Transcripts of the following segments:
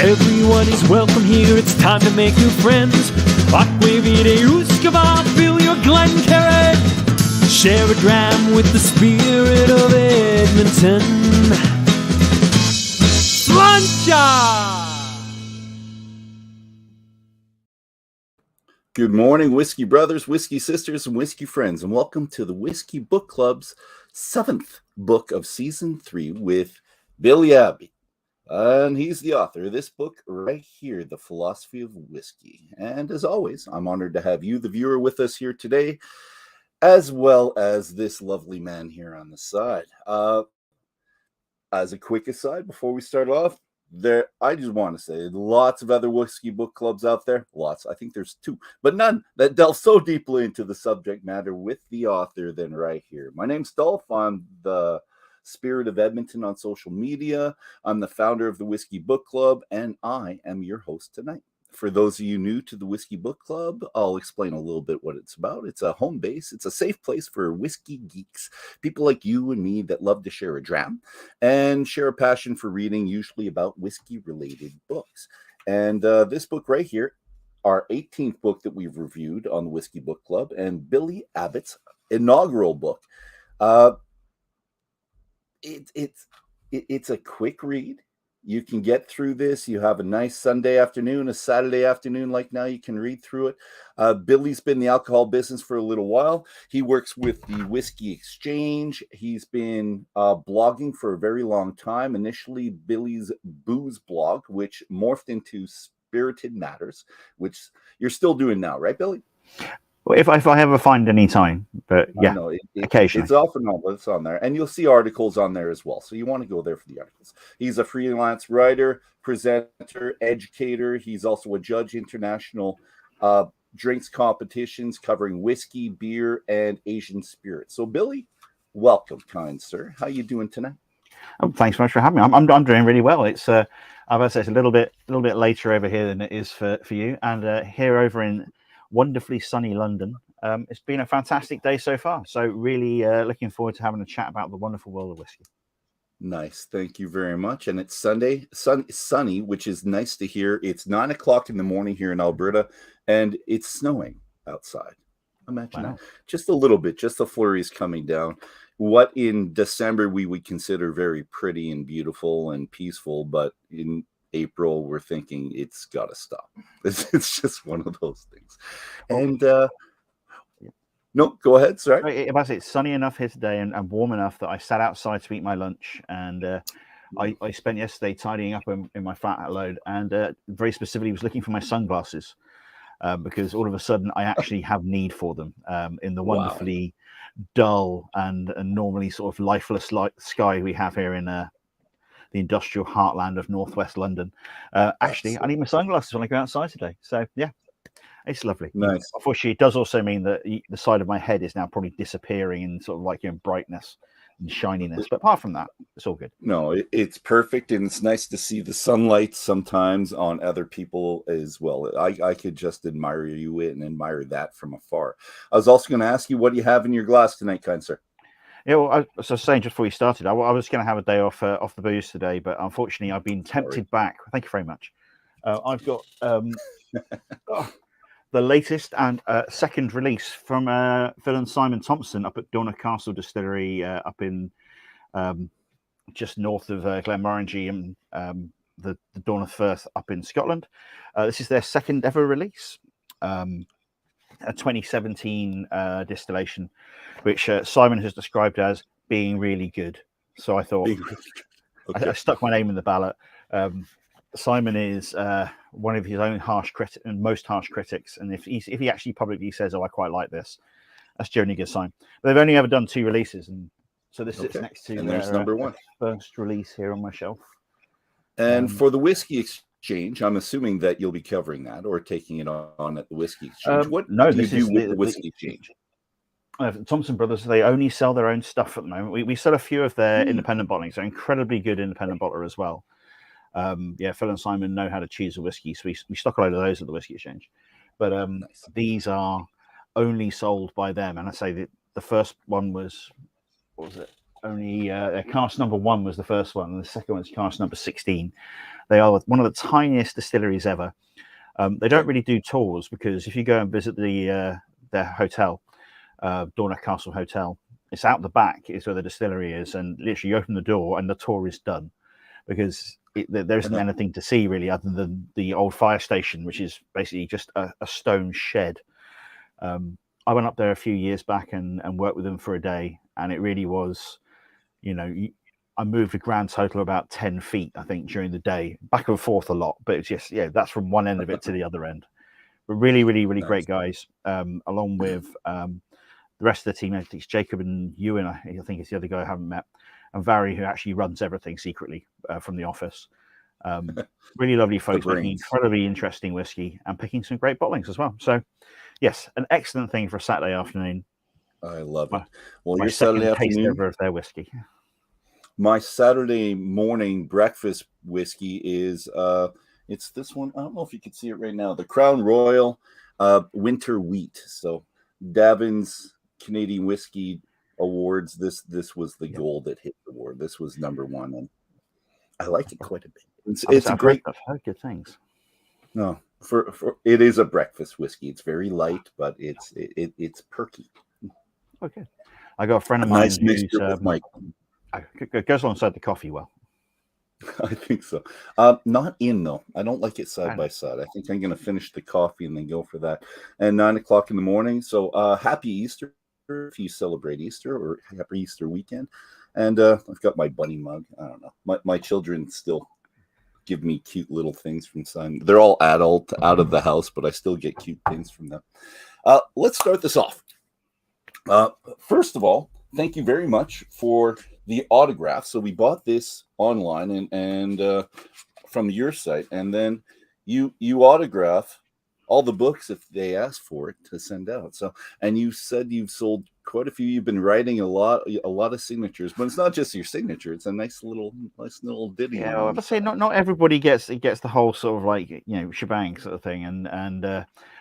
Everyone is welcome here, it's time to make new friends. Aquavide, Uskava, fill your Glencairn. Share a dram with the spirit of Edmonton. Slancha! Good morning, Whiskey brothers, Whiskey sisters, and Whiskey friends, and welcome to the Whiskey Book Club's 7th book of Season 3 with Billy Abbott. And he's the author of this book right here, The Philosophy of Whisky. And as always, I'm honored to have you, the viewer, with us here today, as well as this lovely man here on the side. As a quick aside, before we start off, I just want to say lots of other whiskey book clubs out there. Lots. I think there's 2, but none that delve so deeply into the subject matter with the author than right here. My name's Dolph. I'm the Spirit of Edmonton on social media. I'm the founder of the Whiskey Book Club, and I am your host tonight. For those of you new to the Whiskey Book Club, I'll explain a little bit what it's about. It's a home base. It's a safe place for whiskey geeks, people like you and me that love to share a dram and share a passion for reading, usually about whiskey-related books. And this book right here, our 18th book that we've reviewed on the Whiskey Book Club, and Billy Abbott's inaugural book. It's a quick read. You can get through this. You have a nice Sunday afternoon, a Saturday afternoon like now, you can read through it. Billy's been in the alcohol business for a little while. He works with the Whisky Exchange. He's been blogging for a very long time. Initially, Billy's Booze blog, which morphed into Spirited Matters, which you're still doing now, right, Billy? Well, if I ever find any time, but yeah, occasionally. It's often not, but it's on there. And you'll see articles on there as well. So you want to go there for the articles. He's a freelance writer, presenter, educator. He's also a judge international drinks competitions covering whiskey, beer, and Asian spirits. So Billy, welcome, kind sir. How you doing tonight? Oh, thanks so much for having me. I'm doing really well. It's I would say it's a little bit later over here than it is for you, and here over in wonderfully sunny London. It's been a fantastic day so far. So really looking forward to having a chat about the wonderful world of whiskey. Nice. Thank you very much. And it's Sunday, sunny, which is nice to hear. It's 9 o'clock in the morning here in Alberta, and it's snowing outside. Imagine that. Just a little bit, just the flurries coming down. What in December we would consider very pretty and beautiful and peaceful, but in April, we're thinking it's got to stop. It's just one of those things. And no, go ahead. Sorry. If I say it's sunny enough here today and warm enough that I sat outside to eat my lunch, and I spent yesterday tidying up in my flat load, and very specifically was looking for my sunglasses because all of a sudden I actually have need for them in the wonderfully dull and normally sort of lifeless sky we have here in the industrial heartland of northwest London. Actually, I need my sunglasses when I go outside today. So yeah, it's lovely. Nice. Unfortunately, it does also mean that the side of my head is now probably disappearing in sort of like brightness and shininess. But apart from that, it's all good. No, it's perfect, and it's nice to see the sunlight sometimes on other people as well. I could just admire you and admire that from afar. I was also going to ask you, what do you have in your glass tonight, kind sir? Yeah, well, as I was saying just before we started, I was going to have a day off the booze today, but unfortunately, I've been tempted back. Thank you very much. I've got the latest and second release from Phil and Simon Thompson up at Dornoch Castle Distillery up in just north of Glenmorangie and the Dornoch Firth up in Scotland. This is their second ever release. A 2017 distillation, which Simon has described as being really good. So I thought I stuck my name in the ballot. Simon is one of his own most harsh critics, and if he actually publicly says, "Oh, I quite like this," that's generally a good sign. But they've only ever done 2 releases, and so this sits next to and there's number 1 first release here on my shelf. And for the Whiskey Exchange, I'm assuming that you'll be covering that or taking it on at the Whiskey Exchange. What do you do with the Whiskey Exchange? Thompson Brothers, they only sell their own stuff at the moment. We sell a few of their independent bottlings. They're incredibly good independent bottler as well. Phil and Simon know how to choose a whiskey, so we stock a load of those at the Whiskey Exchange. But these are only sold by them. And I say that the first one was, what was it? only cask number 1 was the first one, and the second one's cask number 16. They are one of the tiniest distilleries ever. They don't really do tours, because if you go and visit their hotel, Dornoch Castle Hotel, it's out the back is where the distillery is, and literally you open the door and the tour is done, because there isn't anything to see really other than the old fire station, which is basically just a stone shed. I went up there a few years back and worked with them for a day, and it really was, I moved a grand total of about 10 feet, I think, during the day, back and forth a lot, but it's just, that's from one end of it to the other end. But really, really, really nice. Great guys, along with the rest of the team. I think it's Jacob and Ewan, I think it's the other guy I haven't met, and Vary, who actually runs everything secretly from the office. Really lovely folks, making incredibly interesting whiskey and picking some great bottlings as well. So, yes, an excellent thing for a Saturday afternoon. I love it. Well, your Saturday afternoon taste of their whiskey. My Saturday morning breakfast whiskey is it's this one. I don't know if you can see it right now. The Crown Royal Winter Wheat. So Davin's Canadian Whiskey Awards. This was the gold that hit the award. This was number 1, and I like it quite a bit. It's a great. I've heard good things. No, for it is a breakfast whiskey. It's very light, but it's perky. Okay, I got a friend of mine nice mixture with Mike. It goes alongside the coffee well. I think so. Not in though. I don't like it side by side. I think I'm going to finish the coffee and then go for that. And 9 o'clock in the morning. So happy Easter if you celebrate Easter, or happy Easter weekend. And I've got my bunny mug. I don't know. My children still give me cute little things from Simon. They're all adult, out of the house, but I still get cute things from them. Let's start this off. First of all, thank you very much for the autograph. So we bought this online and from your site, and then you autograph all the books if they ask for it to send out. So, and you said you've sold quite a few. You've been writing a lot of signatures, but it's not just your signature. It's a nice little ditty. Yeah, well, I would say not everybody gets the whole sort of like shebang sort of thing, and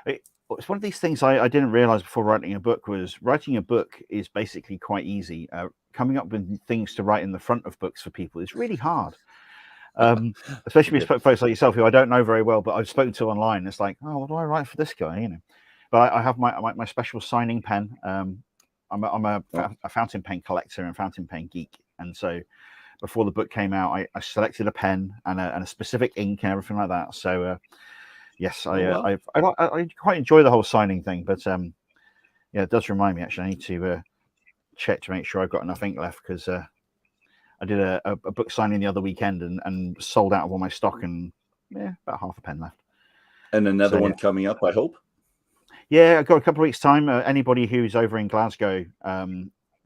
it's one of these things I didn't realize before writing a book was writing a book is basically quite easy. Coming up with things to write in the front of books for people is really hard. Especially with folks like yourself who I don't know very well, but I've spoken to online. It's like, oh, what do I write for this guy? But I have my special signing pen. I'm a fountain pen collector and fountain pen geek, and so before the book came out, I selected a pen and a specific ink and everything like that. So yes, I quite enjoy the whole signing thing, but it does remind me actually I need to check to make sure I've got enough ink left, because I did a book signing the other weekend and sold out of all my stock, and about half a pen left. And another one coming up, I hope. Yeah, I've got a couple of weeks' time. Anybody who's over in Glasgow,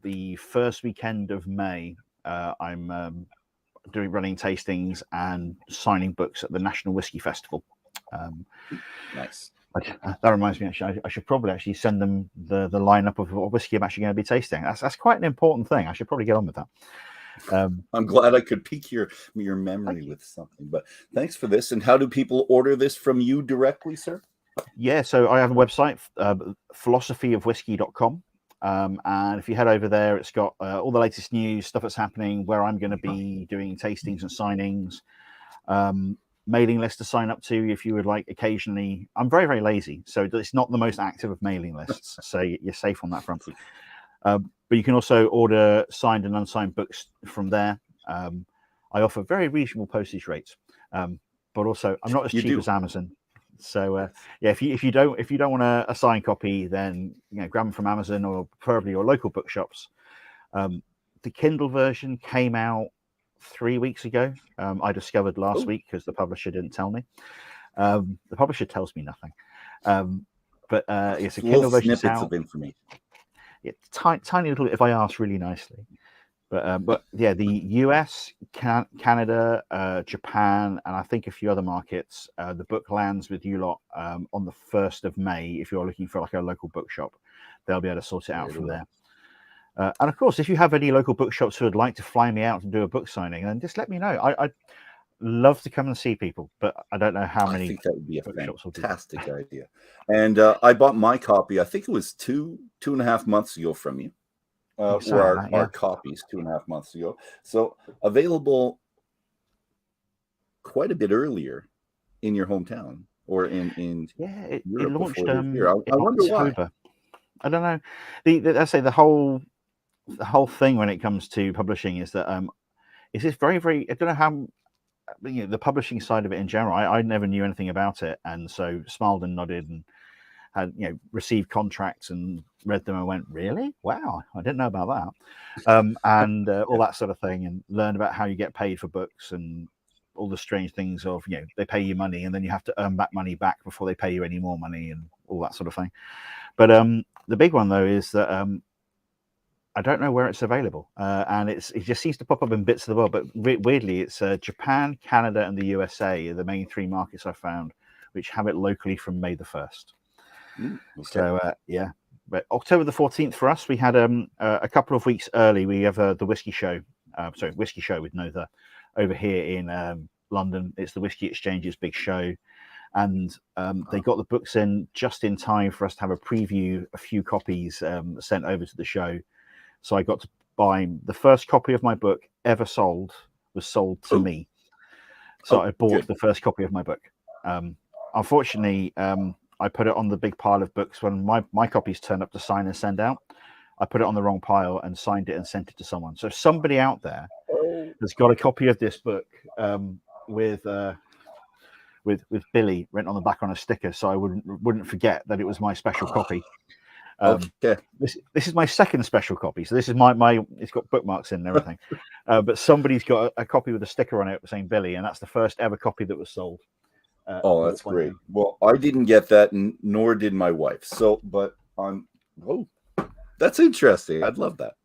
the first weekend of May, I'm running tastings and signing books at the National Whisky Festival. Nice. That reminds me, actually, I should probably actually send them the lineup of what whiskey I'm actually going to be tasting. That's quite an important thing. I should probably get on with that. I'm glad I could pique your memory with something. But thanks for this. And how do people order this from you directly, sir? Yeah, so I have a website, philosophyofwhisky.com. And if you head over there, it's got all the latest news, stuff that's happening, where I'm going to be doing tastings and signings, mailing list to sign up to if you would like occasionally. I'm very, very lazy, so it's not the most active of mailing lists, so you're safe on that front. But you can also order signed and unsigned books from there. I offer very reasonable postage rates, but also I'm not as cheap as Amazon. So if you don't want a signed copy, then grab them from Amazon or preferably your local bookshops. The Kindle version came out 3 weeks ago. I discovered last week because the publisher didn't tell me. The publisher tells me nothing. But it's a Kindle version snippets of information. It's tiny little, if I ask really nicely. But yeah, the US, Canada, Japan, and I think a few other markets. The book lands with you lot on the 1st of May. If you're looking for like a local bookshop, they'll be able to sort it out from there. And of course, if you have any local bookshops who would like to fly me out and do a book signing, then just let me know. I'd love to come and see people, but I don't know how many. I think that would be a fantastic idea. And I bought my copy. I think it was two and a half months ago from you. were our copies 2.5 months ago. So available quite a bit earlier in your hometown or in it Europe launched before this year. in I wonder October. why. I don't know. I say the whole thing when it comes to publishing is that it's just very, very. I don't know how the publishing side of it in general. I never knew anything about it, and so smiled and nodded and had received contracts and read them and went, really? Wow, I didn't know about that, and all that sort of thing, and learned about how you get paid for books and all the strange things of they pay you money and then you have to earn back money back before they pay you any more money and all that sort of thing. But the big one though is that I don't know where it's available, and it just seems to pop up in bits of the world. But weirdly, it's Japan, Canada, and the USA are the main 3 markets I found, which have it locally from May the 1st. Okay. So yeah, but October the 14th for us, we had a couple of weeks early. We have the Whiskey Show, Whiskey Show with no the over here in London. It's the Whisky Exchange's big show, and they got the books in just in time for us to have a preview, a few copies sent over to the show. So I got to buy the first copy of my book ever sold was sold to me. So I bought the first copy of my book. Unfortunately, I put it on the big pile of books when my copies turned up to sign and send out. I put it on the wrong pile and signed it and sent it to someone. So somebody out there has got a copy of this book with Billy written on the back on a sticker, so I wouldn't forget that it was my special copy. This is my second special copy, so this is my it's got bookmarks in and everything. But somebody's got a copy with a sticker on it saying Billy, and that's the first ever copy that was sold. That's great. Well, I didn't get that, nor did my wife. So, but that's interesting. I'd love that.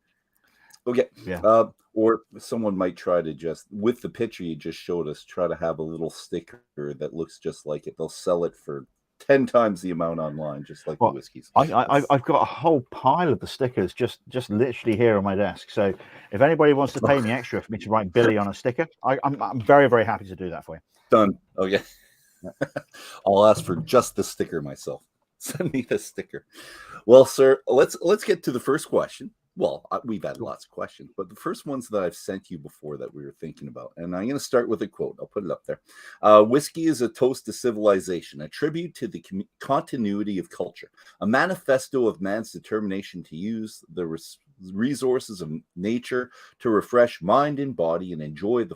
Okay. Yeah. Or someone might try to just, with the picture you just showed us, try to have a little sticker that looks just like it. They'll sell it for 10 times the amount online, just like the Whiskies. I've got a whole pile of the stickers just literally here on my desk. So if anybody wants to pay me extra for me to write Billy on a sticker, I'm very, very happy to do that for you. Done. Okay. I'll ask for just the sticker myself. Send me the sticker. Well, sir, let's get to the first question. Well, we've had lots of questions, but the first ones that I've sent you before that we were thinking about, and I'm going to start with a quote. I'll put it up there. Whiskey is a toast to civilization, a tribute to the continuity of culture, a manifesto of man's determination to use the resources of nature to refresh mind and body and enjoy the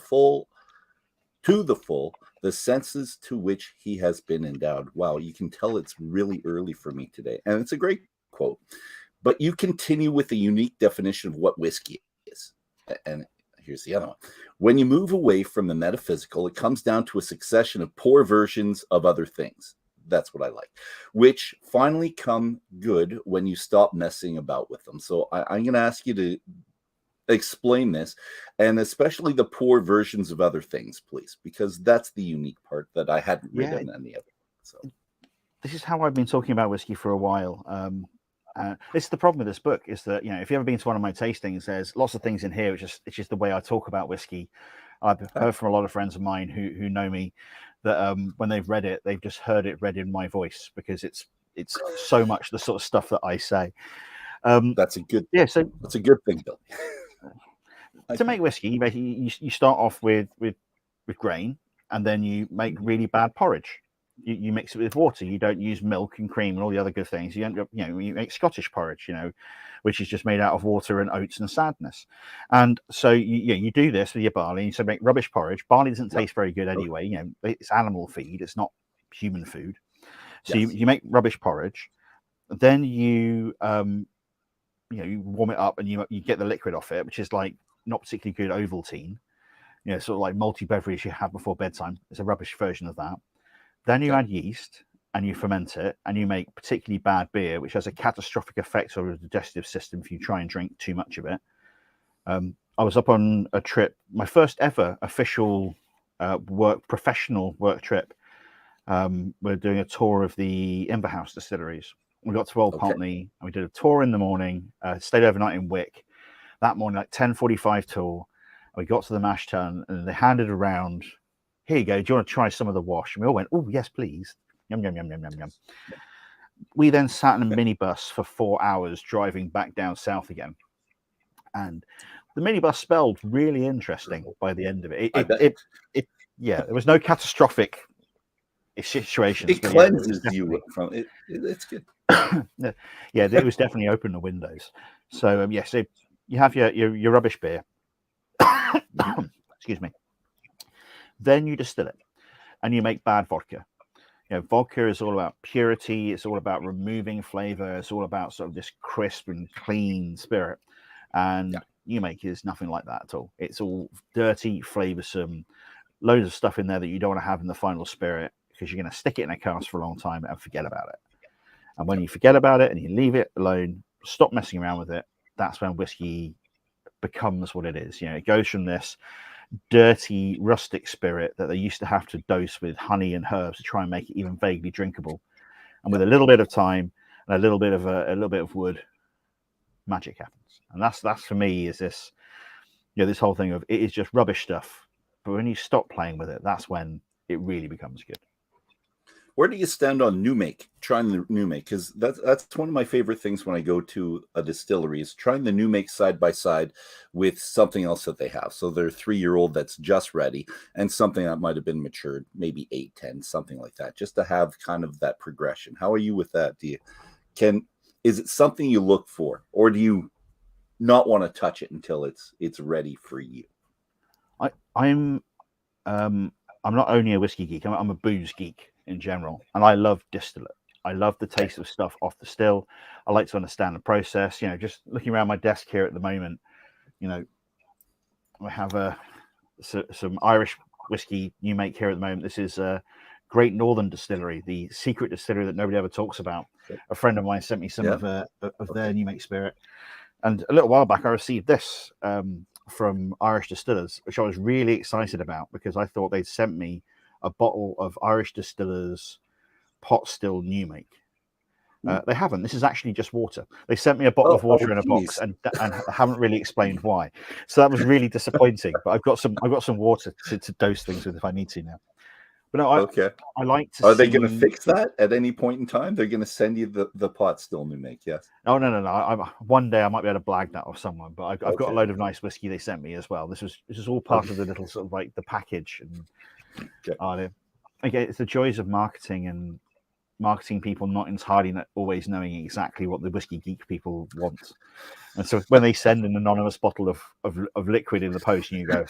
senses to which he has been endowed. Wow, you can tell it's really early for me today, and it's a great quote. But you continue with a unique definition of what whiskey is. And here's the other one. When you move away from the metaphysical, it comes down to a succession of poor versions of other things. That's what I like, which finally come good when you stop messing about with them. So I'm going to ask you to explain this, and especially the poor versions of other things, please, because that's the unique part that I hadn't read in any of it. So this is how I've been talking about whiskey for a while. This is the problem with this book, is that if you've ever been to one of my tastings, there's lots of things in here. It's just the way I talk about whiskey. I've heard from a lot of friends of mine who know me that when they've read it, they've just heard it read in my voice, because it's so much the sort of stuff that I say. That's a good that's a good thing, Bill. To make whiskey, you start off with grain, and then you make really bad porridge. You mix it with water. You don't use milk and cream and all the other good things. You end up, you make Scottish porridge, which is just made out of water and oats and sadness. And so you do this with your barley. And so make rubbish porridge. Barley doesn't taste very good anyway. It's animal feed. It's not human food. So you make rubbish porridge. Then you warm it up and you get the liquid off it, which is like not particularly good Ovaltine. Sort of like multi-beverage you have before bedtime. It's a rubbish version of that. Then you add yeast and you ferment it, and you make particularly bad beer, which has a catastrophic effect on your digestive system if you try and drink too much of it. I was up on a trip, my first ever official professional work trip. We're doing a tour of the Inverhouse distilleries. We got to Old Pulteney, and we did a tour in the morning, stayed overnight in Wick. That morning, like 10:45 tour, we got to the mash tun, and they handed around, here you go, do you want to try some of the wash? And we all went, oh, yes, please. Yum, yum, yum, yum, yum, yum. We then sat in a minibus for 4 hours driving back down south again. And the minibus spelled really interesting by the end of it. Yeah, there was no catastrophic situations. It cleanses you from it. It's good. Yeah, it was definitely open the windows. So yes, you have your rubbish beer. Excuse me. Then you distill it, and you make bad vodka. Vodka is all about purity. It's all about removing flavor. It's all about sort of this crisp and clean spirit. And New Make is nothing like that at all. It's all dirty, flavoursome, loads of stuff in there that you don't want to have in the final spirit, because you're going to stick it in a cask for a long time and forget about it. And when you forget about it and you leave it alone, stop messing around with it, that's when whiskey becomes what it is. It goes from this dirty, rustic spirit that they used to have to dose with honey and herbs to try and make it even vaguely drinkable. And with a little bit of time and a little bit of wood, magic happens. And that's for me is this, this whole thing of it is just rubbish stuff. But when you stop playing with it, that's when it really becomes good. Where do you stand on new make? Trying the new make, because that's one of my favorite things when I go to a distillery is trying the new make side by side with something else that they have. So their 3-year-old that's just ready, and something that might have been matured, maybe 8, 10, something like that, just to have kind of that progression. How are you with that? Is it something you look for, or do you not want to touch it until it's ready for you? I'm not only a whiskey geek, I'm a booze geek in general, and I love distillate. I love the taste of stuff off the still. I like to understand the process. Just looking around my desk here at the moment, I have some Irish whiskey new make here at the moment. This is Great Northern Distillery, the secret distillery that nobody ever talks about. A friend of mine sent me some of their new make spirit, and a little while back I received this from Irish Distillers, which I was really excited about because I thought they'd sent me a bottle of Irish Distillers pot still new make. They haven't. This is actually just water. They sent me a bottle of water in a box and haven't really explained why. So that was really disappointing. But I've got some water to dose things with if I need to now. But no, I like to. Are they going to fix that at any point in time? They're going to send you the pot still new make, yes? Oh no. One day I might be able to blag that off someone. But I've got a load of nice whiskey they sent me as well. This is all part of the little sort of like the package. And it's the joys of marketing and marketing people not entirely always knowing exactly what the whiskey geek people want. And so when they send an anonymous bottle of liquid in the post, and you go,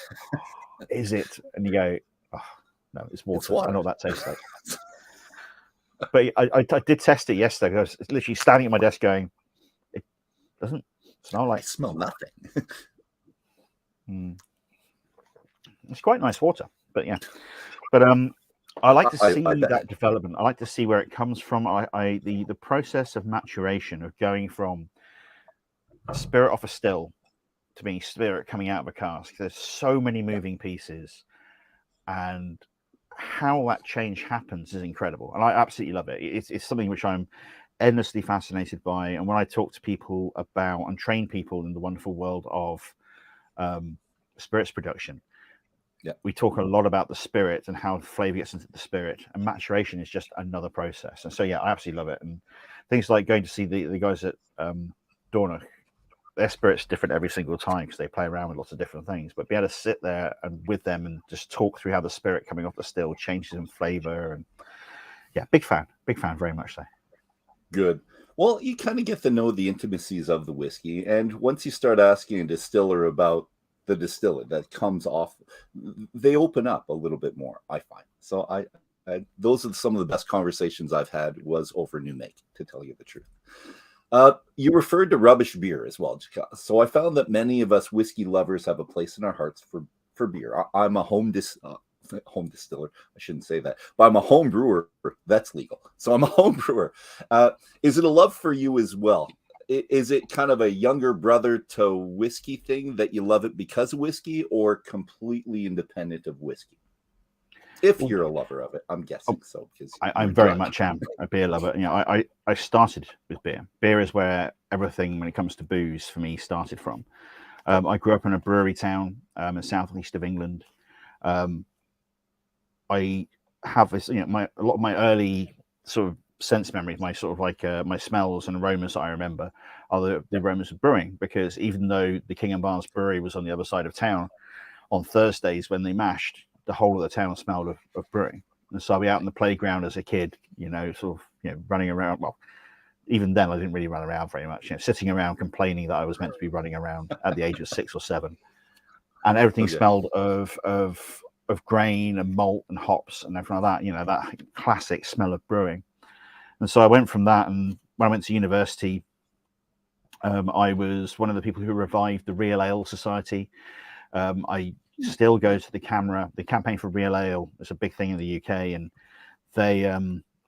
"Is it?" and you go, "Oh, no, it's water. It's water. I know what that tastes like." But I did test it yesterday. I was literally standing at my desk going, "It doesn't smell like." I smell nothing. It's quite nice water, but yeah. But I like to see that development. I like to see where it comes from. The process of maturation, of going from spirit off a still to being spirit coming out of a cask. There's so many moving pieces, and how that change happens is incredible. And I absolutely love it. It's something which I'm endlessly fascinated by. And when I talk to people about and train people in the wonderful world of spirits production, we talk a lot about the spirit and how flavor gets into the spirit, and maturation is just another process. And so, I absolutely love it. And things like going to see the guys at Dornoch, their spirit's different every single time because they play around with lots of different things. But be able to sit there and with them and just talk through how the spirit coming off the still changes in flavor. And big fan very much so. Good. Well, you kind of get to know the intimacies of the whiskey, and once you start asking a distiller about the distillate that comes off, they open up a little bit more, I find. So I those are some of the best conversations I've had was over new make, to tell you the truth. You referred to rubbish beer as well, so I found that many of us whiskey lovers have a place in our hearts for beer. I'm a home distiller. I shouldn't say that, but I'm a home brewer. That's legal. So I'm a home brewer. Is it a love for you as well? Is it kind of a younger brother to whiskey thing that you love it because of whiskey, or completely independent of whiskey? If you're a lover of it, I'm guessing so. Because I'm very much am a beer lover. I started with beer. Beer is where everything when it comes to booze for me started from. I grew up in a brewery town in southeast of England. I have this, a lot of my early sort of sense memories, my sort of like my smells and aromas that I remember are the aromas of brewing, because even though the King and Barnes Brewery was on the other side of town, on Thursdays when they mashed, the whole of the town smelled of brewing. And so I'd be out in the playground as a kid, sort of, running around. Well, even then I didn't really run around very much, sitting around complaining that I was meant to be running around at the age of 6 or 7. And everything smelled of grain and malt and hops and everything like that, that classic smell of brewing. And so I went from that, and when I went to university, I was one of the people who revived the Real Ale Society. I still go to the campaign for Real Ale. It's a big thing in the UK, and they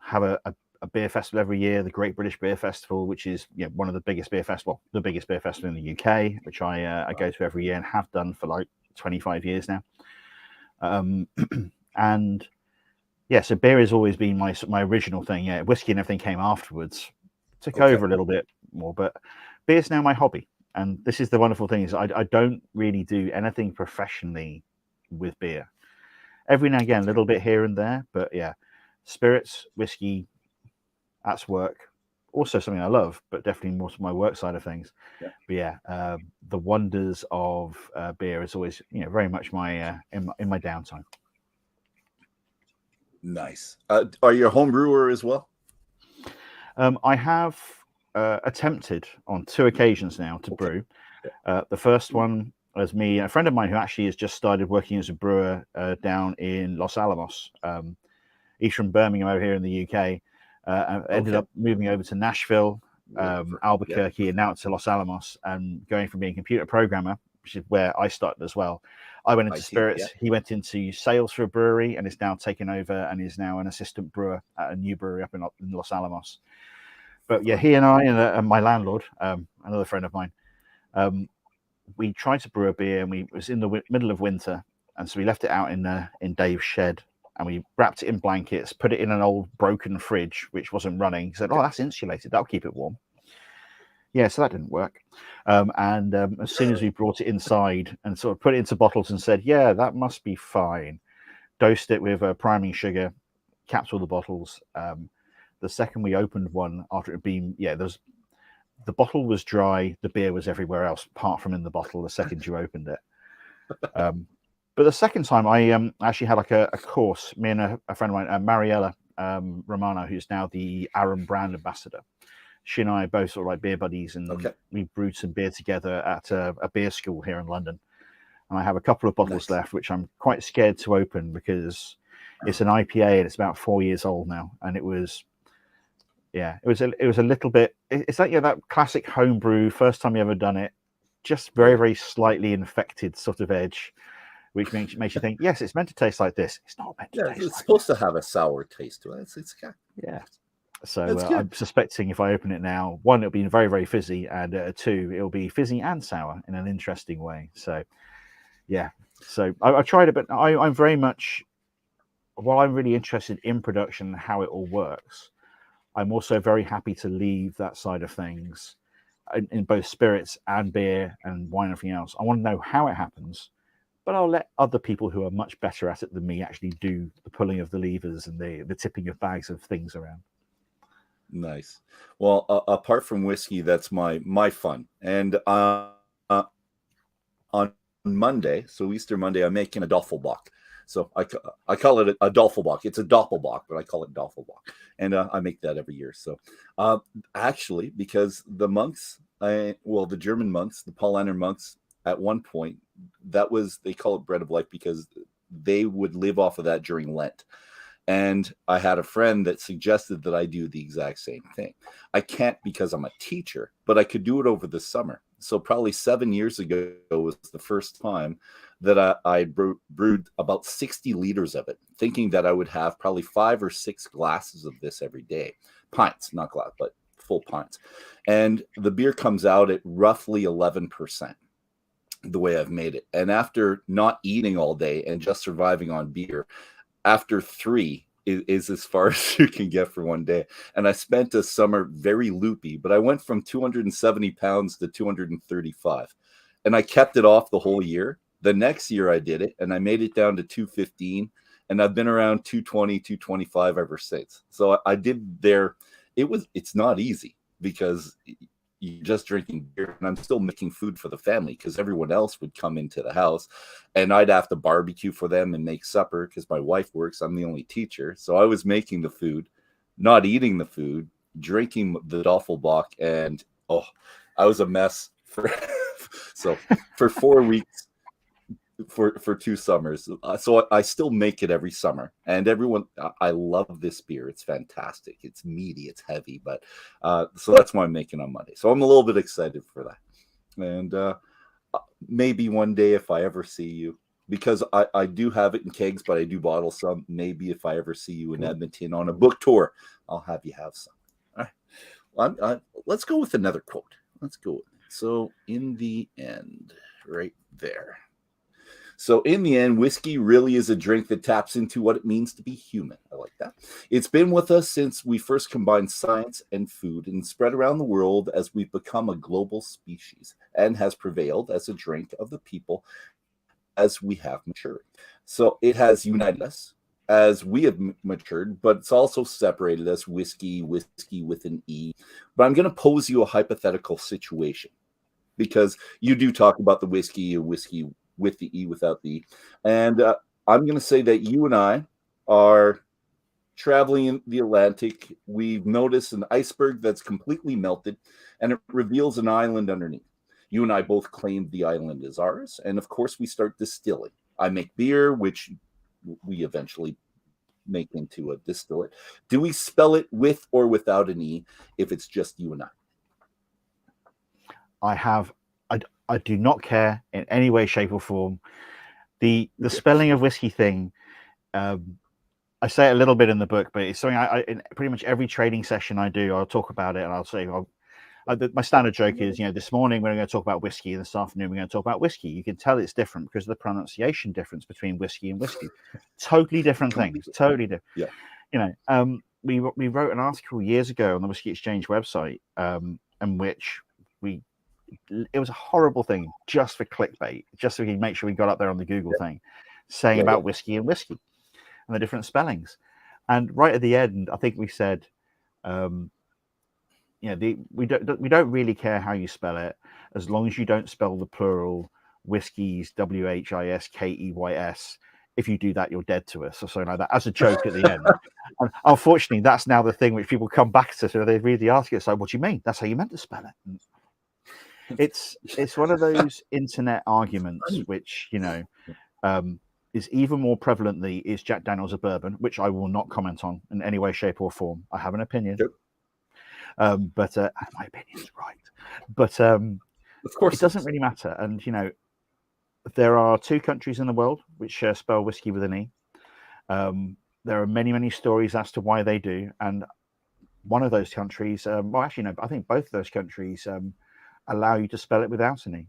have a beer festival every year, the Great British Beer Festival, which is one of the biggest beer festival, the biggest beer festival in the UK, which I go to every year and have done for like 25 years now. And so beer has always been my original thing. Whiskey and everything came afterwards, took over a little bit more, but beer's now my hobby. And this is the wonderful thing, is I don't really do anything professionally with beer. Every now and again, a little bit here and there, but spirits, whiskey, that's work. Also something I love, but definitely more to my work side of things. But the wonders of beer is always very much my in my downtime. Nice. Are you a home brewer as well? I have attempted on 2 occasions now to brew. The first one was me, a friend of mine who actually has just started working as a brewer down in Los Alamos. He's from Birmingham over here in the UK. Ended up moving over to Nashville, Albuquerque, and now to Los Alamos, and going from being a computer programmer, which is where I started as well. I went into spirits. He went into sales for a brewery and is now taken over and is now an assistant brewer at a new brewery up in Los Alamos. But he and I and my landlord, another friend of mine, we tried to brew a beer, and it was in the middle of winter, and so we left it out in Dave's shed, and we wrapped it in blankets, put it in an old broken fridge which wasn't running. He said, "Oh, that's insulated. That'll keep it warm." So that didn't work. As soon as we brought it inside and sort of put it into bottles and said, that must be fine, dosed it with priming sugar, capped all the bottles. The second we opened one, after it had been, the bottle was dry, the beer was everywhere else, apart from in the bottle the second you opened it. But the second time, I actually had like a course, me and a friend of mine, Mariella Romano, who's now the Aram brand ambassador. She and I are both sort of like beer buddies, and we brewed some beer together at a beer school here in London. And I have a couple of bottles left, which I'm quite scared to open because it's an IPA and it's about 4 years old now. And it was it was a little bit. It's like that classic homebrew, first time you ever done it, just very, very slightly infected sort of edge, which makes you think, yes, it's meant to taste like this. It's not meant to taste. It's supposed to have a sour taste to it. So I'm suspecting if I open it now, 1, it'll be very, very fizzy, and 2, it'll be fizzy and sour in an interesting way. So, So I tried it, but I'm very much, while I'm really interested in production and how it all works, I'm also very happy to leave that side of things in both spirits and beer and wine and everything else. I want to know how it happens, but I'll let other people who are much better at it than me actually do the pulling of the levers and the tipping of bags of things around. Nice. Well, apart from whiskey, that's my fun. And on Monday, so Easter Monday, I'm making a Dolphlebock. So I call it a Dolphlebock. It's a Doppelbock, but I call it Dolphlebock. And I make that every year. So actually, because the monks, the German monks, the Paulaner monks, at one point, they call it bread of life because they would live off of that during Lent. And I had a friend that suggested that I do the exact same thing. I can't because I'm a teacher, but I could do it over the summer. So probably 7 years ago was the first time that I brewed about 60 liters of it, thinking that I would have probably 5 or 6 glasses of this every day. Pints, not glass, but full pints. And the beer comes out at roughly 11%, the way I've made it. And after not eating all day and just surviving on beer, after 3 is as far as you can get for one day. And I spent a summer very loopy, but I went from 270 pounds to 235. And I kept it off the whole year. The next year I did it, and I made it down to 215. and I've been around 220, 225 ever since. So I did there. It's not easy because you're just drinking beer, and I'm still making food for the family because everyone else would come into the house, and I'd have to barbecue for them and make supper because my wife works. I'm the only teacher, so I was making the food, not eating the food, drinking the Dolphlebock, and I was a mess for so for 4 weeks. For 2 summers. So I still make it every summer, and everyone, I love this beer. It's fantastic. It's meaty, it's heavy, but so that's why I'm making on Monday. So I'm a little bit excited for that. And maybe one day if I ever see you, because I do have it in kegs, but I do bottle some. Maybe if I ever see you in Edmonton on a book tour, I'll have you have some. All right. Let's go with another quote. Let's go with it. So in the end, right there. So in the end, whiskey really is a drink that taps into what it means to be human. I like that. It's been with us since we first combined science and food and spread around the world as we've become a global species, and has prevailed as a drink of the people as we have matured. So it has united us as we have matured, but it's also separated us, whiskey with an E. But I'm going to pose you a hypothetical situation, because you do talk about the whiskey with the E, without the E. And I'm going to say that you and I are traveling in the Atlantic. We've noticed an iceberg that's completely melted, and it reveals an island underneath. You and I both claim the island is ours. And of course, we start distilling. I make beer, which we eventually make into a distillate. Do we spell it with or without an E if it's just you and I? I do not care in any way, shape, or form. The spelling of whiskey thing, I say it a little bit in the book, but it's something in pretty much every trading session I do, I'll talk about it, and I'll say, my standard joke is, this morning we're going to talk about whiskey, and this afternoon we're going to talk about whiskey. You can tell it's different because of the pronunciation difference between whiskey and whiskey. Totally different things. Totally different. Yeah. We wrote an article years ago on the Whisky Exchange website, in which it was a horrible thing just for clickbait, just so we could make sure we got up there on the Google thing, saying about whiskey and whiskey and the different spellings. And right at the end, I think we said, we don't really care how you spell it, as long as you don't spell the plural whiskies, WHISKEYS. If you do that, you're dead to us, or something like that, as a joke at the end. And unfortunately, that's now the thing which people come back to. So they read the article, it's like, what do you mean? That's how you meant to spell it. And it's one of those internet arguments which is even more prevalently is Jack Daniel's a bourbon, which I will not comment on in any way, shape, or form. I have an opinion, but my opinion's right. But of course, it doesn't really matter. And there are 2 countries in the world which spell whiskey with an E. There are many, many stories as to why they do, and one of those countries, I think both of those countries allow you to spell it without an E.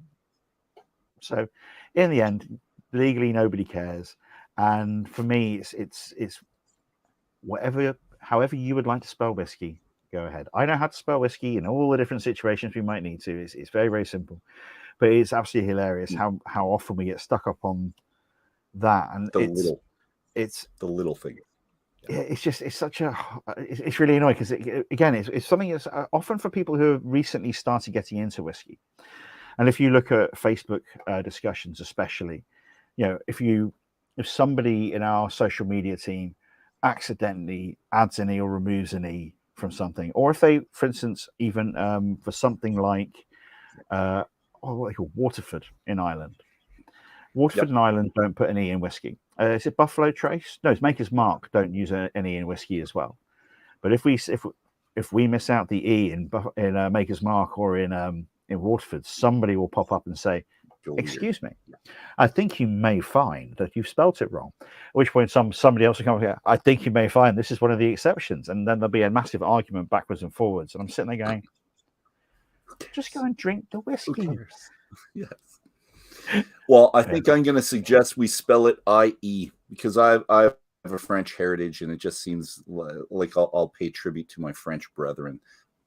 So in the end, legally nobody cares, and for me it's however you would like to spell whiskey, go ahead. I know how to spell whiskey in all the different situations we might need to. It's very, very simple, but it's absolutely hilarious how often we get stuck up on that, and it's the little thing. It's really annoying because it's something that's often for people who have recently started getting into whiskey. And if you look at Facebook discussions, especially, if somebody in our social media team accidentally adds an E or removes an E from something, or if they, for instance, even for something like what they call Waterford in Ireland. Waterford and Ireland don't put an E in whiskey. Is it Buffalo Trace? No, it's Maker's Mark. Don't use an E in whiskey as well. But if we miss out the E in Maker's Mark or in Waterford, somebody will pop up and say, "Excuse me, I think you may find that you've spelt it wrong." At which point somebody else will come here. "I think you may find this is one of the exceptions," and then there'll be a massive argument backwards and forwards. And I'm sitting there going, "Just go and drink the whiskey." Yes. Well, I think I'm going to suggest we spell it IE, because I have a French heritage, and it just seems like I'll pay tribute to my French brethren.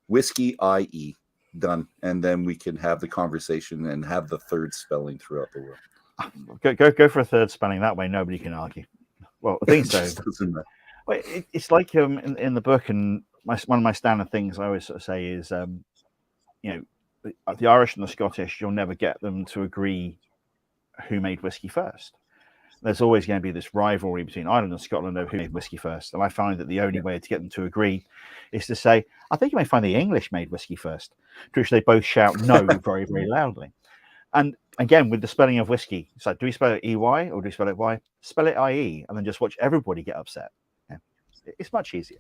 Whiskey IE, done, and then we can have the conversation and have the third spelling throughout the world. Go for a third spelling. That way, nobody can argue. Well, I think so. Just doesn't matter. Well, it's like in the book, and one of my standard things I always sort of say is, the Irish and the Scottish, you'll never get them to agree who made whiskey first. There's always going to be this rivalry between Ireland and Scotland over who made whiskey first. And I find that the only way to get them to agree is to say, I think you may find the English made whiskey first, to which they both shout no very, very loudly. And again, with the spelling of whiskey, it's like, do we spell it EY or do we spell it Y? Spell it IE and then just watch everybody get upset. Yeah. It's much easier.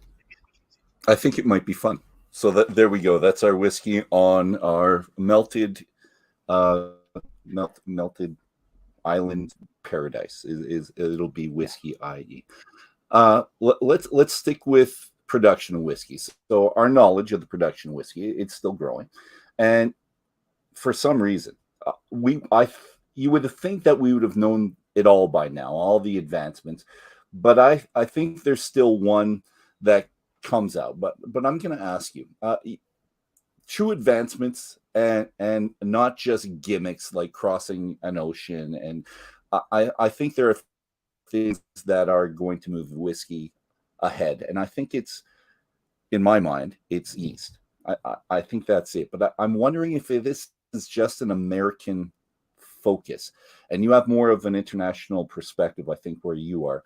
I think it might be fun. So there we go. That's our whiskey on our melted island paradise. It'll be whiskey IE. Let's stick with production of whiskey. So our knowledge of the production of whiskey, it's still growing, and for some reason, you would think that we would have known it all by now, all the advancements, but I think there's still one that comes out. But I'm going to ask you, true advancements and not just gimmicks like crossing an ocean. And I think there are things that are going to move whiskey ahead. And I think in my mind, it's yeast. I think that's it. But I'm wondering if this is just an American focus, and you have more of an international perspective, I think, where you are.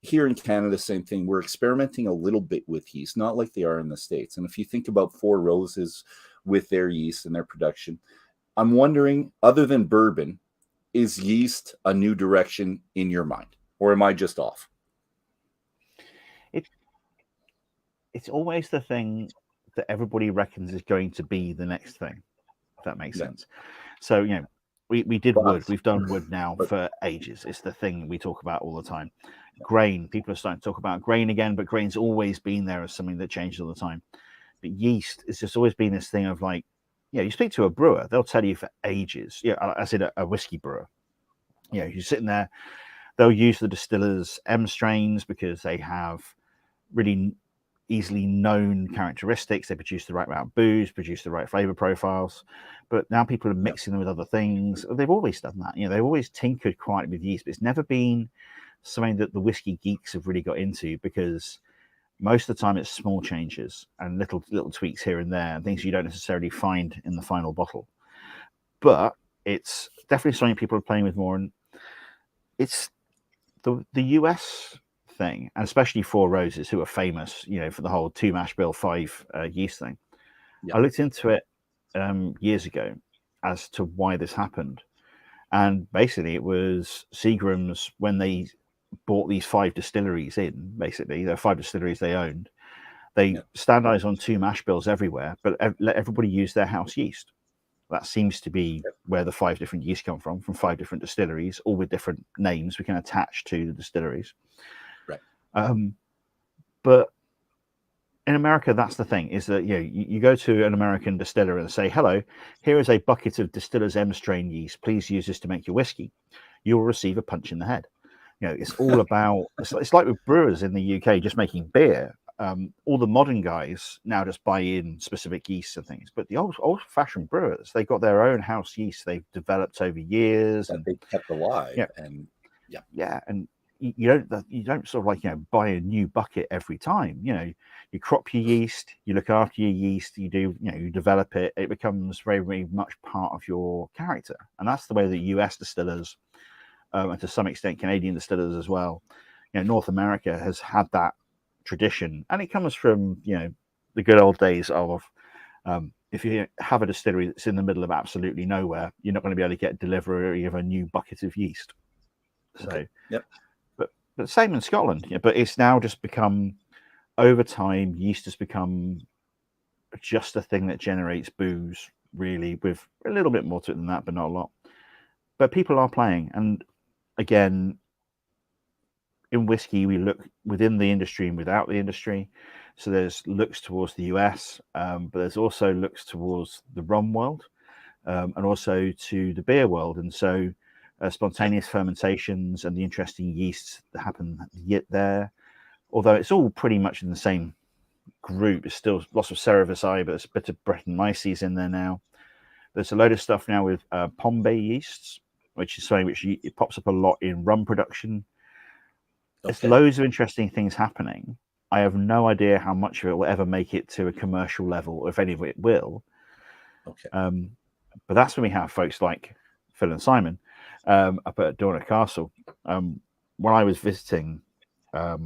Here in Canada, same thing. We're experimenting a little bit with yeast, not like they are in the States. And if you think about Four Roses with their yeast and their production, I'm wondering, other than bourbon, is yeast a new direction in your mind, or am I just off? It's always the thing that everybody reckons is going to be the next thing, if that makes sense. So, we did wood. We've done wood now for ages. It's the thing we talk about all the time. Grain. People are starting to talk about grain again, but grain's always been there as something that changes all the time. But yeast has just always been this thing of like, you speak to a brewer, they'll tell you for ages. I said a whiskey brewer. You're sitting there, they'll use the distillers' M strains because they have really easily known characteristics. They produce the right amount of booze, produce the right flavor profiles. But now people are mixing them with other things. They've always done that. They've always tinkered quite with yeast, but it's never been something that the whiskey geeks have really got into, because most of the time it's small changes and little tweaks here and there, and things you don't necessarily find in the final bottle. But it's definitely something people are playing with more, and it's the US thing, and especially Four Roses, who are famous, for the whole 2 mash bill 5 yeast thing. I looked into it years ago as to why this happened, and basically it was Seagram's, when they bought these 5 distilleries in. Basically, there are 5 distilleries they owned. They standardized on 2 mash bills everywhere, but let everybody use their house yeast. That seems to be where the 5 different yeast come from 5 different distilleries, all with different names we can attach to the distilleries. Right. But in America, that's the thing, is that you go to an American distiller and say, hello, here is a bucket of distiller's M strain yeast. Please use this to make your whiskey. You will receive a punch in the head. It's all about, it's like with brewers in the UK just making beer. All the modern guys now just buy in specific yeasts and things, but the old-fashioned brewers, they got their own house yeast they've developed over years and they kept alive. And you don't sort of like buy a new bucket every time. You crop your yeast, you look after your yeast, you develop it. It becomes very, very much part of your character, and that's the way that US distillers, and to some extent Canadian distillers as well, North America has had that tradition, and it comes from the good old days of if you have a distillery that's in the middle of absolutely nowhere, you're not going to be able to get delivery of a new bucket of yeast. So but same in Scotland. But it's now just become, over time, yeast has become just a thing that generates booze, really, with a little bit more to it than that, but not a lot. But people are playing, and again, in whiskey, we look within the industry and without the industry. So there's looks towards the US, but there's also looks towards the rum world, and also to the beer world. And so spontaneous fermentations and the interesting yeasts that happen yet there, although it's all pretty much in the same group, there's still lots of Cerevisiae, but there's a bit of Brettanomyces in there now. There's a load of stuff now with Pombe yeasts, which is something which it pops up a lot in rum production. There's Okay. loads of interesting things happening. I have no idea how much of it will ever make it to a commercial level, or if any of it will. Okay. But that's when we have folks like Phil and Simon up at Dornoch Castle. When I was visiting, I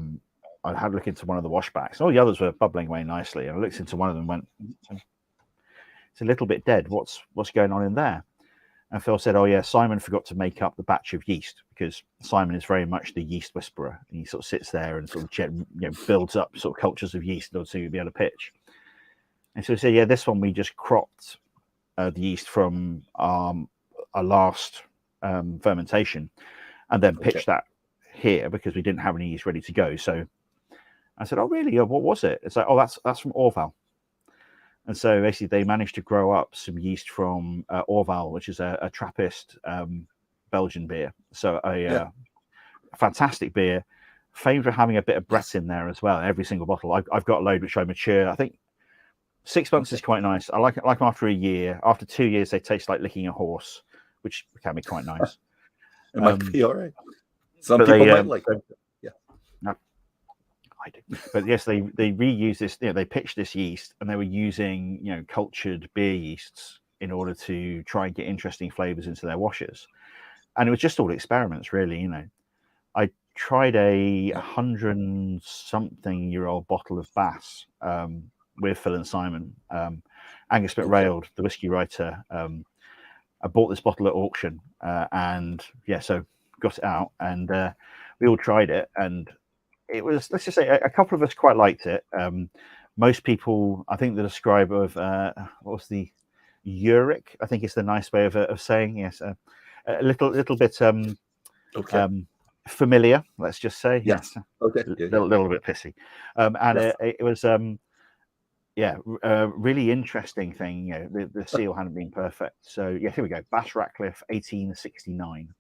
had a look into one of the washbacks. All the others were bubbling away nicely. And I looked into one of them and went, it's a little bit dead. What's going on in there? And Phil said, oh, yeah, Simon forgot to make up the batch of yeast, because Simon is very much the yeast whisperer. And he sort of sits there and sort of builds up sort of cultures of yeast in order to be able to pitch. And so he said, yeah, this one we just cropped the yeast from our last fermentation and then pitched that here because we didn't have any yeast ready to go. So I said, oh, really? What was it? It's like, oh, that's from Orval. And so basically they managed to grow up some yeast from Orval, which is a Trappist Belgian beer. So a fantastic beer, famed for having a bit of bretheren in there as well. Every single bottle. I've got a load which I mature. I think 6 months is quite nice. I like them after a year. After 2 years, they taste like licking a horse, which can be quite nice. It might be all right. Some people might like it. I do. But yes, they reuse this. They pitched this yeast, and they were using cultured beer yeasts in order to try and get interesting flavors into their washes. And it was just all experiments, really. I tried a 100-something-year-old bottle of Bass with Phil and Simon. Angus McRailed, the whiskey writer, I bought this bottle at auction, and so got it out, and we all tried it, and it was, let's just say, a couple of us quite liked it. Most people, I think, the describe of what was the uric, I think is the nice way of saying, yes, a little bit familiar, let's just say. Yes. Okay. Little bit pissy, and it was really interesting thing. The seal hadn't been perfect, so here we go. Bass Ratcliffe, 1869.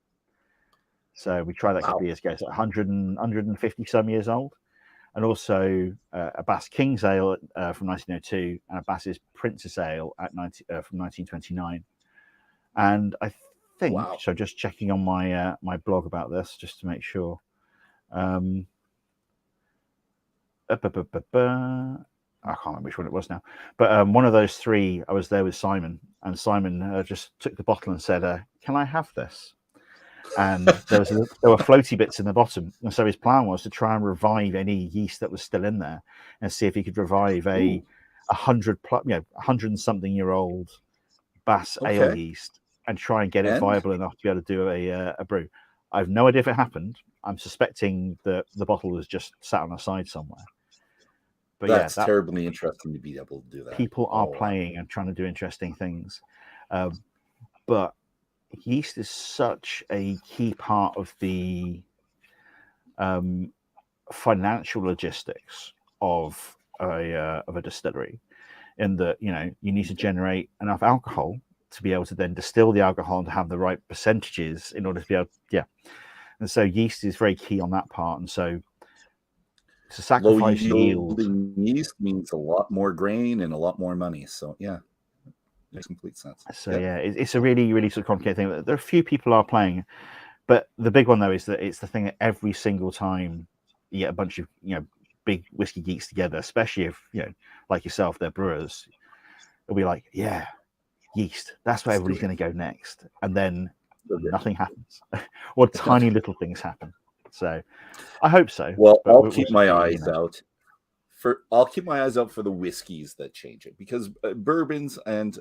So we tried that a couple of years ago. It's 150 some years old, and also a Bass King's Ale from 1902, and a Bass's Princess Ale from 1929. And I think so. Just checking on my my blog about this, just to make sure. I can't remember which one it was now, but one of those three, I was there with Simon, and Simon just took the bottle and said, "Can I have this?" And there were floaty bits in the bottom, and so his plan was to try and revive any yeast that was still in there, and see if he could revive a 100-something-year-old Bass ale yeast, and try and get it viable enough to be able to do a brew. I have no idea if it happened. I'm suspecting that the bottle was just sat on the side somewhere. But that's terribly interesting to be able to do that. People are playing and trying to do interesting things, but yeast is such a key part of the financial logistics of a distillery, in that you need to generate enough alcohol to be able to then distill the alcohol and to have the right percentages in order to be able and so yeast is very key on that part, and so to sacrifice yield. Yeast means a lot more grain and a lot more money, so makes complete sense. So it's a really, really sort of complicated thing. There are a few people are playing, but the big one though is that it's the thing that every single time you get a bunch of big whiskey geeks together, especially if like yourself, they're brewers, it'll be like yeast. That's where everybody's going to go next, and then nothing happens, or tiny little things happen. So I hope so. Well, I'll keep my eyes out. I'll keep my eyes out for the whiskeys that change it, because bourbons, and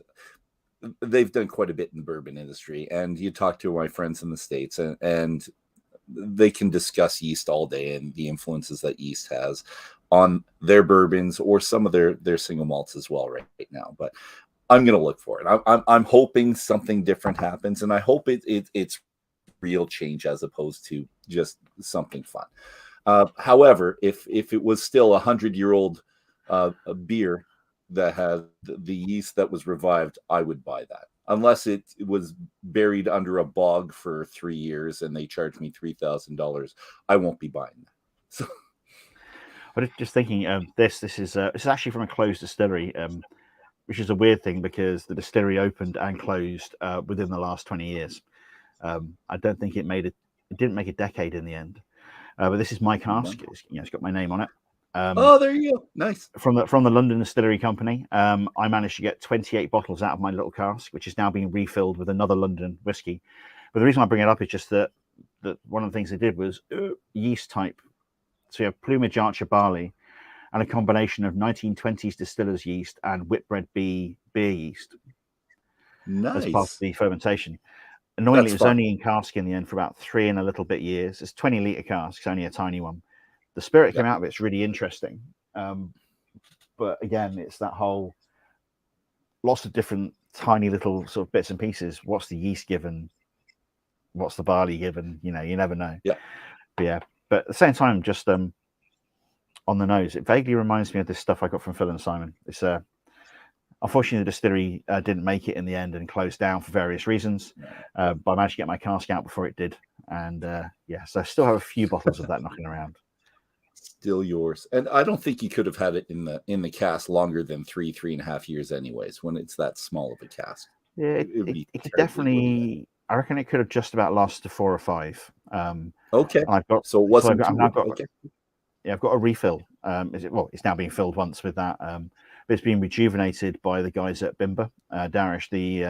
they've done quite a bit in the bourbon industry. And you talk to my friends in the States, and they can discuss yeast all day and the influences that yeast has on their bourbons or some of their single malts as well right now. But I'm going to look for it. I'm hoping something different happens, and I hope it's real change as opposed to just something fun. However, if it was still 100-year-old beer that had the yeast that was revived, I would buy that. Unless it was buried under a bog for 3 years and they charged me $3,000, I won't be buying that. So, but just thinking, this is actually from a closed distillery, which is a weird thing because the distillery opened and closed within the last 20 years. I don't think it didn't make a decade in the end. But this is my cask. It's got my name on it. Oh, there you go. Nice. From the London Distillery Company. I managed to get 28 bottles out of my little cask, which is now being refilled with another London whiskey. But the reason I bring it up is just that one of the things they did was yeast type. So you have plumage archer barley and a combination of 1920s distiller's yeast and Whitbread beer yeast. Nice. As part of the fermentation. Annoyingly, That's it was only in cask in the end for about 3 and a little bit years. It's 20-litre cask, it's only a tiny one. The spirit came out of it's really interesting. But again, it's that whole lots of different tiny little sort of bits and pieces. What's the yeast given? What's the barley given? You never know. But at the same time, just on the nose, it vaguely reminds me of this stuff I got from Phil and Simon. It's unfortunately the distillery didn't make it in the end and closed down for various reasons. But I managed to get my cask out before it did, and so I still have a few bottles of that knocking around. Still yours, and I don't think you could have had it in the cask longer than 3.5 years, anyways. When it's that small of a cask, it could definitely. I reckon it could have just about lasted to 4 or 5. Okay. I've got, so it wasn't. I've got a refill. It's now being filled once with that. But it's been rejuvenated by the guys at Bimber. Darish, the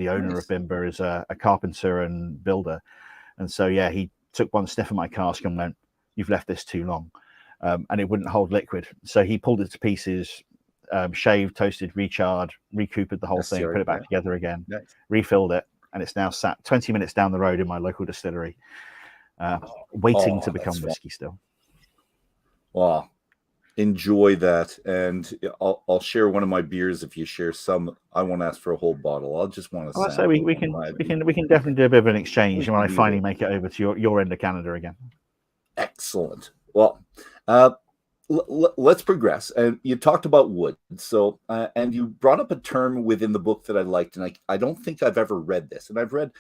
owner of Bimber, is a carpenter and builder, and so he took one sniff of my cask and went, "You've left this too long," and it wouldn't hold liquid. So he pulled it to pieces, shaved, toasted, recharred, recoopered the whole thing, put it back together again, refilled it. And it's now sat 20 minutes down the road in my local distillery, waiting to become whiskey still. Wow. Enjoy that. And I'll share one of my beers if you share some. I won't ask for a whole bottle. I'll just want to say we can definitely do a bit of an exchange when I finally make it over to your end of Canada again. Excellent. Well, let's progress. And you talked about wood. So, and you brought up a term within the book that I liked, and I don't think I've ever read this. And I've read,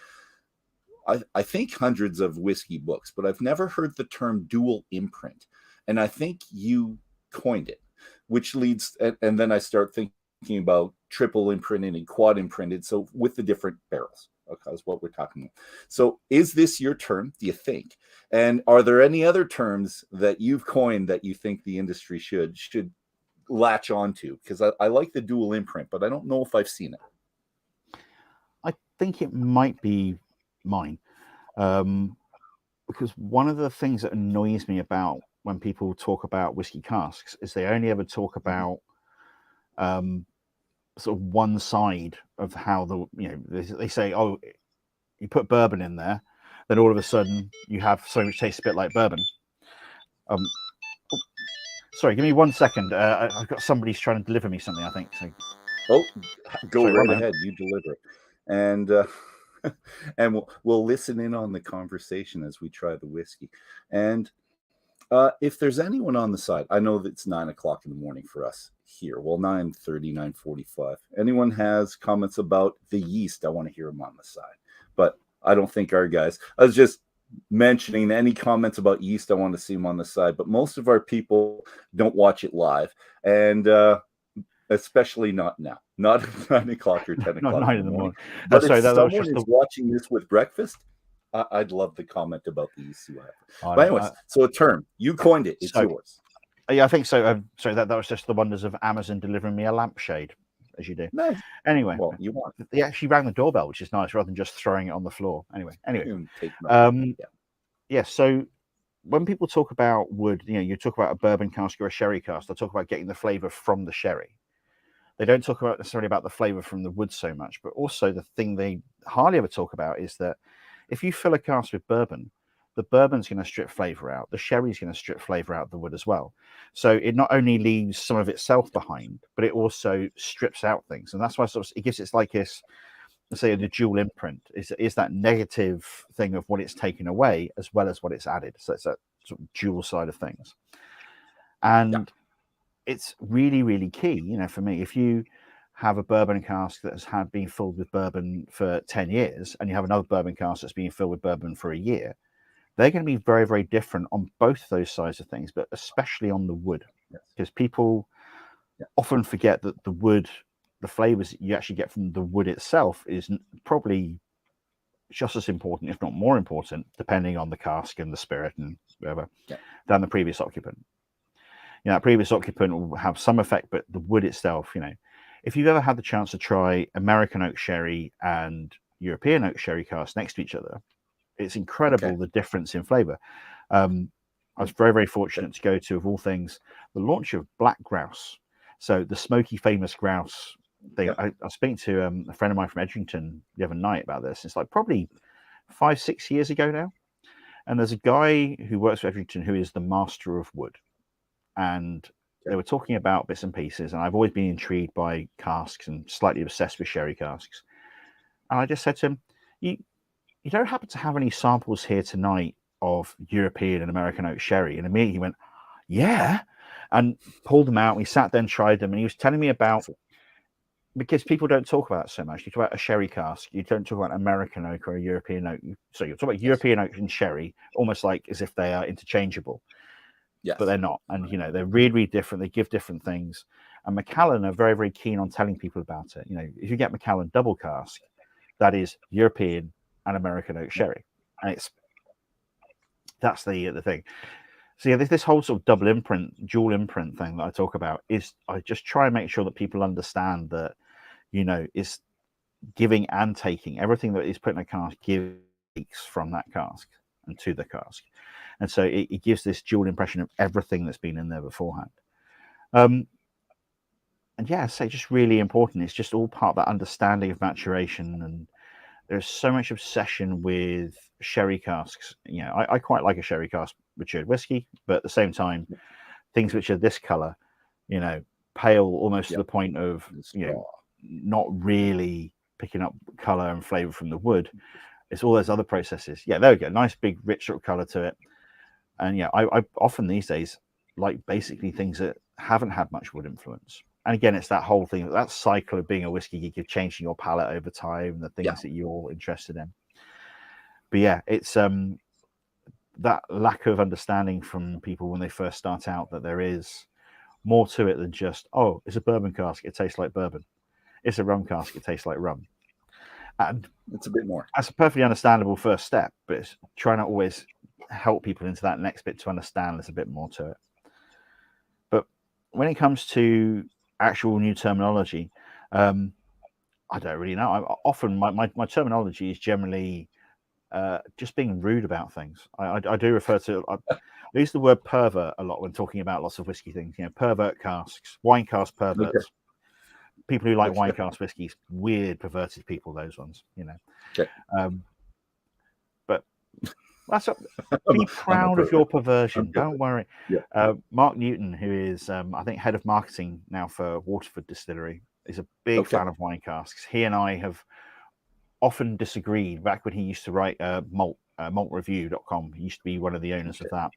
I think, hundreds of whiskey books, but I've never heard the term dual imprint. And I think you coined it, which leads, and then I start thinking about triple imprinted and quad imprinted. So with the different barrels. Okay, that's what we're talking about. So is this your term, do you think? And are there any other terms that you've coined that you think the industry should latch onto? Because I like the dual imprint, but I don't know if I've seen it. I think it might be mine. Because one of the things that annoys me about when people talk about whiskey casks is they only ever talk about sort of one side of how they say, oh, you put bourbon in there, then all of a sudden you have something which tastes a bit like bourbon. Sorry, give me 1 second. I've got somebody's trying to deliver me something, I think. So. Go right ahead. You deliver it. And and we'll listen in on the conversation as we try the whiskey. And if there's anyone on the side, I know that it's 9 o'clock in the morning for us here. Well, 9:30, 9:45. Anyone has comments about the yeast, I want to hear them on the side. But I don't think our guys, I was just mentioning any comments about yeast, I want to see them on the side. But most of our people don't watch it live. And especially not now, not at 9 o'clock or 10 o'clock in the morning. But if someone is watching this with breakfast, I'd love to comment about the yeast you have. But anyways, so a term, you coined it, it's yours. Yeah, I think so. So that was just the wonders of Amazon delivering me a lampshade, as you do. Nice. Anyway, well, you want. They actually rang the doorbell, which is nice, rather than just throwing it on the floor. Anyway. So when people talk about wood, you talk about a bourbon cask or a sherry cask. They talk about getting the flavor from the sherry. They don't talk about necessarily about the flavor from the wood so much, but also the thing they hardly ever talk about is that if you fill a cask with bourbon, the bourbon's going to strip flavor out. The sherry's going to strip flavor out of the wood as well. So it not only leaves some of itself behind, but it also strips out things. And that's why it gives it's like this, let's say, the dual imprint is that negative thing of what it's taken away as well as what it's added. So it's that sort of dual side of things. And it's really, really key, for me. If you have a bourbon cask that has been filled with bourbon for 10 years and you have another bourbon cask that's being filled with bourbon for a year, they're going to be very, very different on both those sides of things, but especially on the wood. Because people often forget that the wood, the flavors that you actually get from the wood itself is probably just as important, if not more important, depending on the cask and the spirit and whatever, Yeah. than the previous occupant. You know, that previous occupant will have some effect, but the wood itself, you know, if you've ever had the chance to try American oak sherry and European oak sherry cask next to each other, it's incredible the difference in flavor. I was very, very fortunate to go to, of all things, the launch of Black Grouse. So the smoky, famous grouse thing. I was speaking to a friend of mine from Edrington the other night about this. It's like probably 5-6 years ago now. And there's a guy who works for Edrington who is the master of wood. And they were talking about bits and pieces. And I've always been intrigued by casks and slightly obsessed with sherry casks. And I just said to him, you don't happen to have any samples here tonight of European and American oak sherry? And immediately he went, yeah, and pulled them out. We sat there and tried them. And he was telling me about, because people don't talk about it so much. You talk about a sherry cask. You don't talk about American oak or a European oak. So you talk about European oak and sherry, almost like as if they are interchangeable. Yes. But they're not. And, you know, they're really, really different. They give different things. And Macallan are very, very keen on telling people about it. You know, if you get Macallan double cask, that is European and American oak sherry. And that's the thing. So yeah, this whole sort of double imprint, dual imprint thing that I talk about is I just try and make sure that people understand that, you know, it's giving and taking. Everything that is put in a cask gives from that cask and to the cask. And so it gives this dual impression of everything that's been in there beforehand. And yeah, so just really important. It's just all part of that understanding of maturation. And there's so much obsession with sherry casks. You know, I quite like a sherry cask matured whiskey, but at the same time, things which are this color, you know, pale almost to the point of, you know, not really picking up color and flavor from the wood. It's all those other processes. Yeah, there we go. Nice big rich sort of color to it. And yeah, I often these days like basically things that haven't had much wood influence. And again, it's that whole thing, that cycle of being a whiskey geek, of changing your palate over time, the things that you're interested in. But yeah, it's that lack of understanding from people when they first start out that there is more to it than just, oh, it's a bourbon cask, it tastes like bourbon. It's a rum cask, it tastes like rum. And it's a bit more. That's a perfectly understandable first step, but it's trying to always help people into that next bit to understand there's a bit more to it. But when it comes to actual new terminology, I don't really know. Often my terminology is generally just being rude about things. I do refer to, I use the word pervert a lot when talking about lots of whiskey things. You know, pervert casks, wine cask perverts. Okay. People who like wine cask whiskeys, weird, perverted people, those ones, you know. Okay. But that's be proud of your perversion. Don't worry. Yeah. Mark Newton, who is, I think, head of marketing now for Waterford Distillery, is a big fan of wine casks. He and I have often disagreed back when he used to write maltreview.com. He used to be one of the owners of that.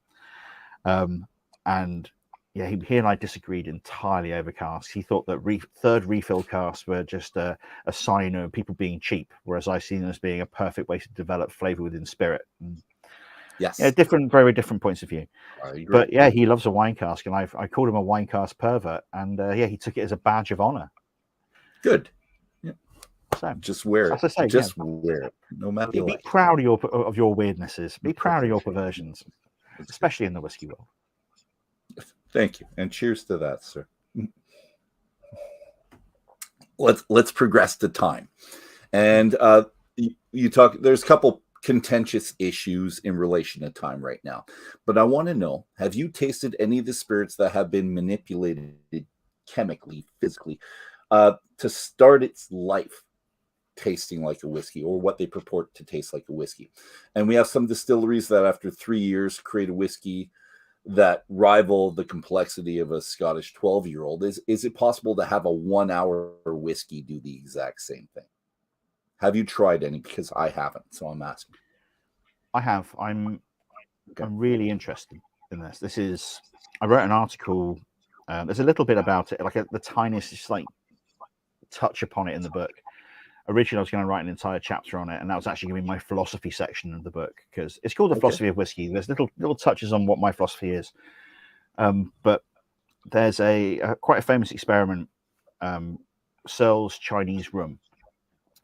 And yeah, he and I disagreed entirely over casks. He thought that third refill casks were just a sign of people being cheap, whereas I see them as being a perfect way to develop flavor within spirit. And, yes, yeah, different, very different points of view. I agree. But yeah, he loves a wine cask, and I called him a wine cask pervert, and yeah, he took it as a badge of honor. Good. Yeah. So just wear it. Say, just wear it, no matter be what. Proud of your weirdnesses. Be proud of your perversions, especially in the whiskey world. Thank you, and cheers to that, sir. Let's progress to time, and you talk. There's a couple contentious issues in relation to time right now, but I want to know: have you tasted any of the spirits that have been manipulated chemically, physically, to start its life tasting like a whiskey, or what they purport to taste like a whiskey? And we have some distilleries that, after 3 years, create a whiskey that rival the complexity of a Scottish 12-year-old. Is it possible to have a 1 hour whiskey do the exact same thing? Have you tried any? Because I haven't, so I'm asking. I have. I'm really interested in this. I wrote an article. There's a little bit about it, like the tiniest, just like touch upon it in the book. Originally, I was going to write an entire chapter on it, and that was actually going to be my philosophy section of the book, because it's called The Philosophy of Whisky. There's little touches on what my philosophy is. But there's quite a famous experiment, Searle's Chinese Rum.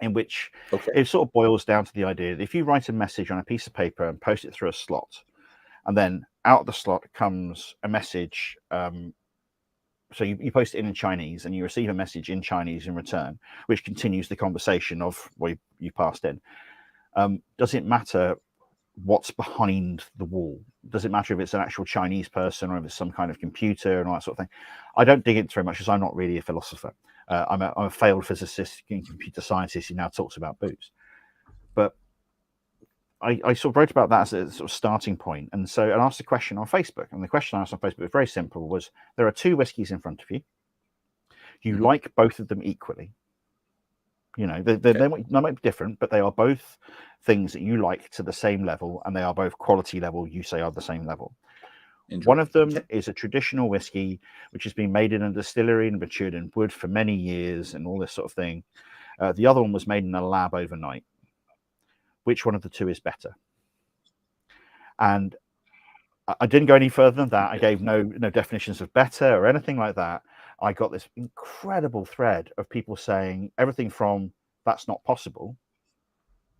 in which Okay. it sort of boils down to the idea that if you write a message on a piece of paper and post it through a slot, and then out of the slot comes a message. So you post it in Chinese and you receive a message in Chinese in return, which continues the conversation of what you passed in. Does it matter what's behind the wall? Does it matter if it's an actual Chinese person or if it's some kind of computer and all that sort of thing? I don't dig into very much because I'm not really a philosopher. I'm a failed physicist and computer scientist who now talks about booze. But I sort of wrote about that as a sort of starting point. And so I asked a question on Facebook. And the question I asked on Facebook was very simple, was there are two whiskies in front of you. You like both of them equally. You know, they might be different, but they are both things that you like to the same level, and they are both quality level you say are the same level. One of them is a traditional whiskey, which has been made in a distillery and matured in wood for many years and all this sort of thing. The other one was made in a lab overnight. Which one of the two is better? And I didn't go any further than that. I gave no definitions of better or anything like that. I got this incredible thread of people saying everything from that's not possible.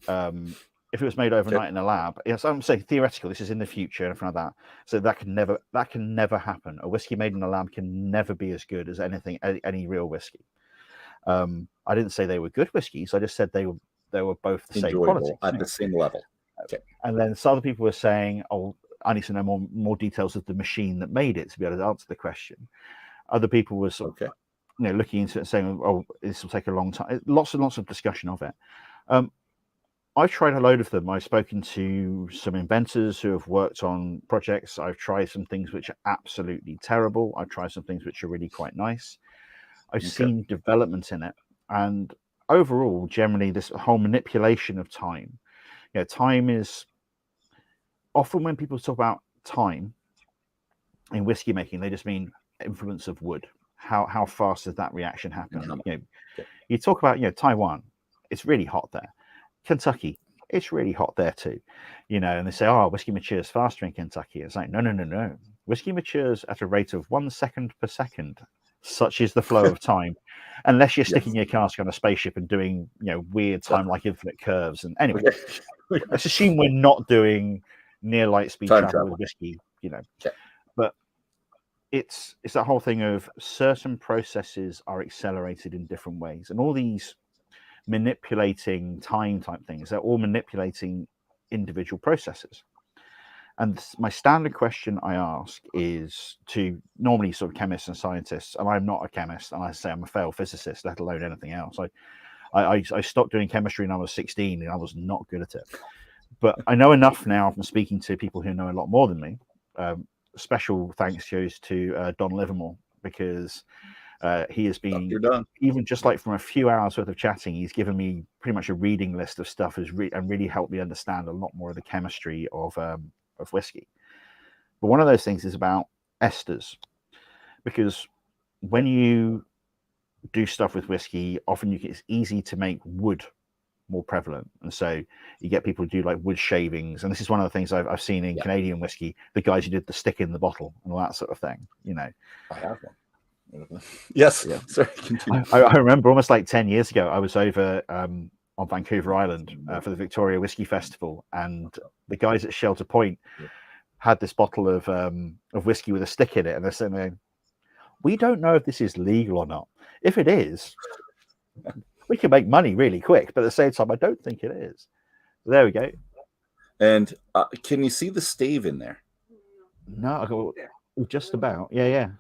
If it was made overnight in a lab, yes, I'm saying theoretical. This is in the future and everything like that. So that can never happen. A whiskey made in a lab can never be as good as any real whiskey. I didn't say they were good whiskeys. I just said they were both the same quality at the same level. Okay. And then some other people were saying, "Oh, I need to know more details of the machine that made it to be able to answer the question." Other people were sort of, looking into it and saying, "Oh, this will take a long time." Lots and lots of discussion of it. I've tried a load of them. I've spoken to some inventors who have worked on projects. I've tried some things which are absolutely terrible. I've tried some things which are really quite nice. I've seen development in it. And overall, generally, this whole manipulation of time. Time is often when people talk about time in whiskey making, they just mean influence of wood. How fast does that reaction happen? You talk about Taiwan, it's really hot there. Kentucky, it's really hot there too. And they say, "Oh, whiskey matures faster in Kentucky." It's like, no. Whiskey matures at a rate of 1 second per second. Such is the flow of time, unless you're sticking your cask on a spaceship and doing weird time like infinite curves. And anyway, let's assume we're not doing near light speed travel with whiskey. But it's that whole thing of certain processes are accelerated in different ways, and all these manipulating time type things, they're all manipulating individual processes. And my standard question I ask is to normally sort of chemists and scientists, and I'm not a chemist, and I say I'm a failed physicist, let alone anything else. I stopped doing chemistry when I was 16, and I was not good at it. But I know enough now from speaking to people who know a lot more than me. Special thanks goes to Don Livermore, because he has been, even just like from a few hours worth of chatting, he's given me pretty much a reading list of stuff and really helped me understand a lot more of the chemistry of whiskey. But one of those things is about esters, because when you do stuff with whiskey, often it's easy to make wood more prevalent, and so you get people who do like wood shavings. And this is one of the things I've seen in Canadian whiskey, the guys who did the stick in the bottle and all that sort of thing. I have one. Yes. Yeah. Sorry, continue. I remember almost like 10 years ago, I was over on Vancouver Island for the Victoria Whiskey Festival, and the guys at Shelter Point had this bottle of whiskey with a stick in it, and they're saying, "We don't know if this is legal or not. If it is, we can make money really quick, but at the same time, I don't think it is." There we go. And can you see the stave in there? No, just about. Yeah.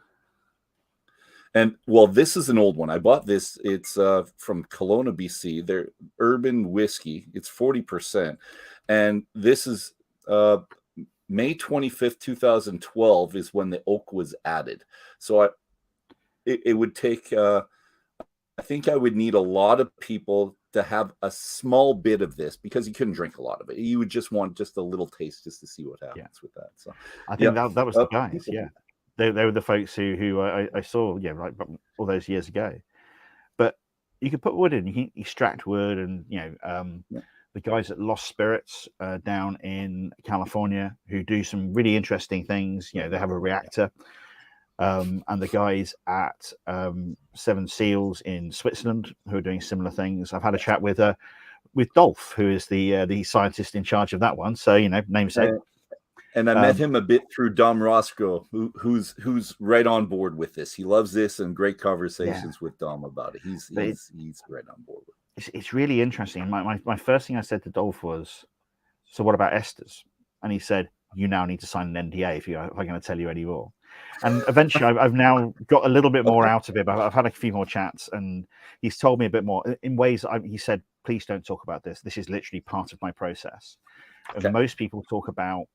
And well, this is an old one. I bought this. It's from Kelowna, BC. They're urban whiskey. It's 40%. And this is May 25th, 2012 is when the oak was added. So it would take, I think I would need a lot of people to have a small bit of this, because you couldn't drink a lot of it. You would just want just a little taste just to see what happens with that. So I think that was the guys. Yeah. They were the folks who I saw, like all those years ago. But you could put wood in, you can extract wood, and the guys at Lost Spirits down in California who do some really interesting things. They have a reactor. and the guys at Seven Seals in Switzerland who are doing similar things. I've had a chat with Dolph, who is the scientist in charge of that one. So namesake. And I met him a bit through Dom Roscoe, who's right on board with this. He loves this, and great conversations with Dom about it. He's right on board with it. It's really interesting. My first thing I said to Dolph was, "So what about esters?" And he said, "You now need to sign an NDA if I'm going to tell you any more." And eventually, I've now got a little bit more out of him. I've had a few more chats, and he's told me a bit more in ways. He said, "Please don't talk about this. This is literally part of my process." Okay. And most people talk about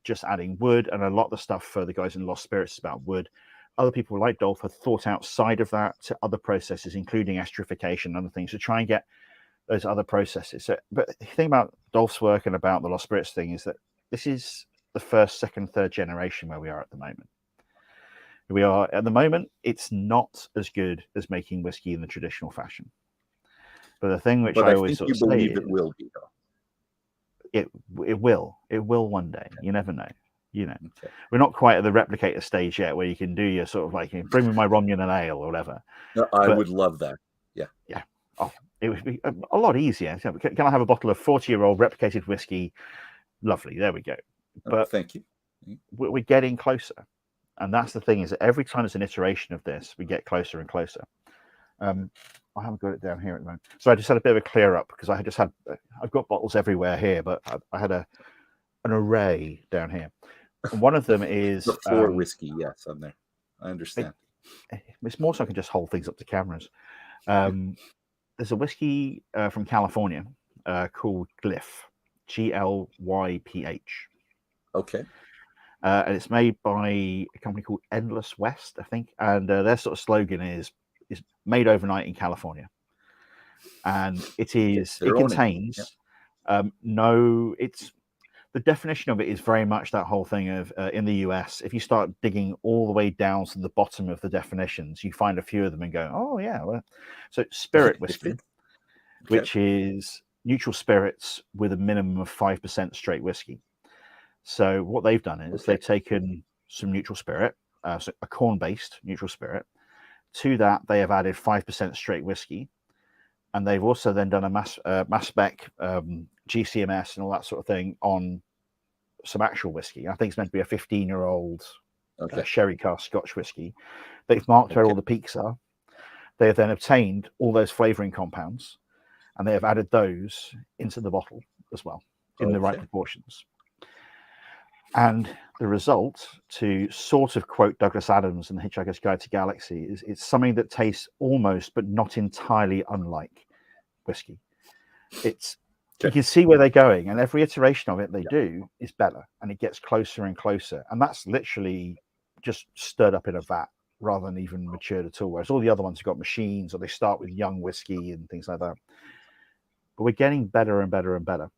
just adding wood, and a lot of the stuff for the guys in Lost Spirits is about wood. Other people like Dolph have thought outside of that to other processes, including esterification and other things, to try and get those other processes. So, but the thing about Dolph's work and about the Lost Spirits thing is that this is the first, second, third generation where we are at the moment. It's not as good as making whiskey in the traditional fashion. But the thing which I always sort of say is, it will be, though. It will one day. You never know. Okay. We're not quite at the replicator stage yet, where you can do your sort of like, bring me my Romulan ale or whatever. No, I would love that. Yeah. Oh, it would be a lot easier. Can I have a bottle of 40-year-old replicated whiskey? Lovely. There we go. But thank you. We're getting closer, and that's the thing, is that every time there's an iteration of this, we get closer and closer. I haven't got it down here at the moment, so I just had a bit of a clear up because I've got bottles everywhere here, but I had an array down here, and one of them is the floor whiskey. Yes, I'm there. I understand. It's more so I can just hold things up to cameras. There's a whiskey from California called Glyph, Glyph. Okay. And it's made by a company called Endless West, I think, and their sort of slogan is made overnight in California, and it contains the definition of it is very much that whole thing of in the US, if you start digging all the way down to the bottom of the definitions, you find a few of them and go, oh yeah, well, so spirit whiskey, which is neutral spirits with a minimum of 5% straight whiskey. So what they've done is they've taken some neutral spirit, so a corn-based neutral spirit. To that, they have added 5% straight whiskey, and they've also then done a mass spec GCMS and all that sort of thing on some actual whiskey. I think it's meant to be a 15-year-old sherry cask Scotch whiskey. They've marked where all the peaks are. They have then obtained all those flavouring compounds, and they have added those into the bottle as well in the right proportions. And the result, to sort of quote Douglas Adams in The Hitchhiker's Guide to Galaxy, is it's something that tastes almost but not entirely unlike whiskey. You can see where they're going, and every iteration of it they do is better, and it gets closer and closer. And that's literally just stirred up in a vat rather than even matured at all. Whereas all the other ones have got machines, or they start with young whiskey and things like that. But we're getting better and better and better.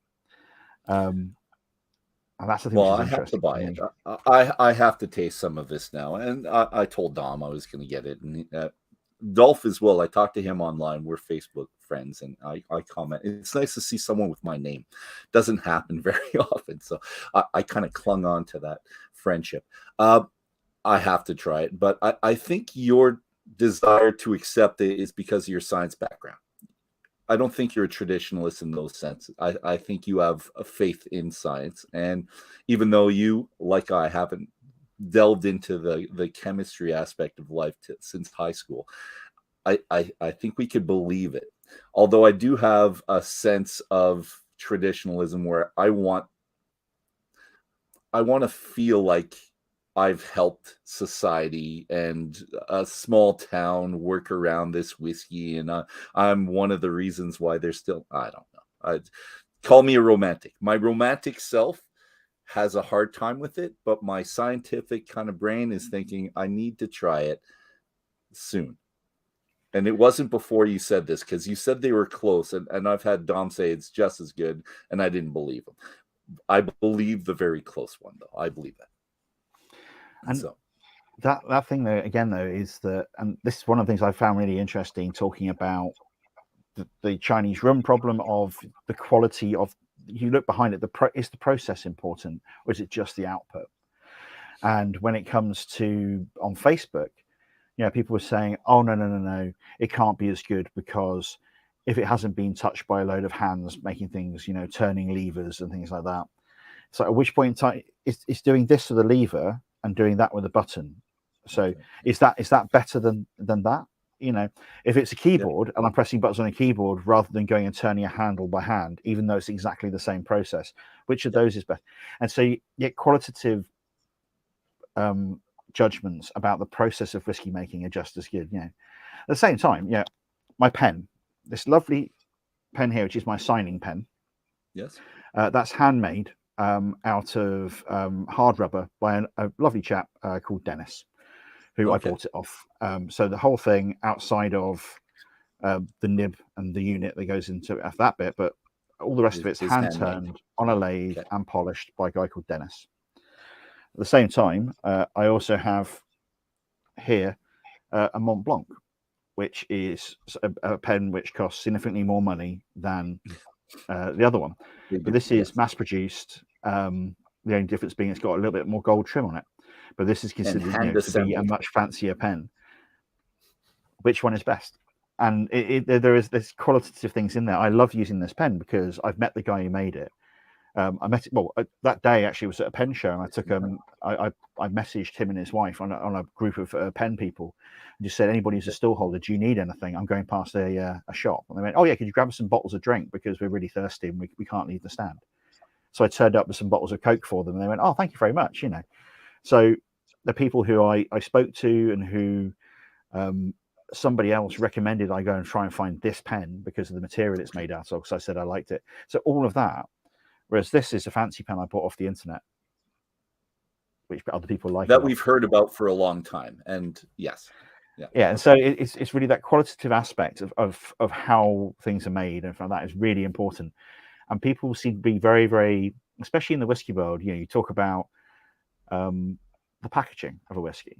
And that's the thing. Well, I have to buy it. I have to taste some of this now. And I told Dom I was going to get it. And Dolph as well. I talked to him online. We're Facebook friends. And I comment. It's nice to see someone with my name. Doesn't happen very often. So I kind of clung on to that friendship. I have to try it. But I think your desire to accept it is because of your science background. I don't think you're a traditionalist in those senses. I think you have a faith in science. And even though you, like I, haven't delved into the chemistry aspect of life since high school, I think we could believe it. Although I do have a sense of traditionalism where I want to feel like I've helped society and a small town work around this whiskey, and I'm one of the reasons why there's still, I don't know. Call me a romantic. My romantic self has a hard time with it, but my scientific kind of brain is thinking I need to try it soon. And it wasn't before you said this, because you said they were close, and I've had Dom say it's just as good, and I didn't believe him. I believe the very close one, though. I believe that. And so that thing though, again though, is that, and this is one of the things I found really interesting, talking about the Chinese rum problem of the quality of, you look behind it, is the process important, or is it just the output? And when it comes to on Facebook, people were saying, "Oh no, it can't be as good because if it hasn't been touched by a load of hands making things, turning levers and things like that." So at which point in time it's doing this with a lever and doing that with a button. So is that better than that? If it's a keyboard and I'm pressing buttons on a keyboard rather than going and turning a handle by hand, even though it's exactly the same process, which of those is better? And so you get qualitative judgments about the process of whiskey making are just as good. At the same time, my pen, this lovely pen here, which is my signing pen. Yes. That's handmade out of hard rubber by a lovely chap called Dennis, who I bought it off. So the whole thing outside of the nib and the unit that goes into that bit, but all the rest of it's hand turned on a lathe and polished by a guy called Dennis. At the same time, I also have here a Mont Blanc, which is a pen which costs significantly more money than the other one. But this is mass produced. The only difference being it's got a little bit more gold trim on it. But this is considered to be a much fancier pen. Which one is best? And there's qualitative things in there. I love using this pen because I've met the guy who made it. I met that day actually was at a pen show, and I took I messaged him and his wife on a group of pen people, and just said, anybody who's a still holder, do you need anything? I'm going past a shop. And they went, oh yeah, could you grab us some bottles of drink because we're really thirsty and we can't leave the stand. So I turned up with some bottles of Coke for them, and they went, oh, thank you very much. So the people who I spoke to and who somebody else recommended I go and try and find this pen because of the material it's made out of, because I said I liked it. So all of that. Whereas this is a fancy pen I bought off the internet, which other people like. That we've heard about for a long time. And yes. Yeah. And so it's really that qualitative aspect of how things are made, and that is really important. And people seem to be very, very, especially in the whiskey world, you talk about the packaging of a whiskey.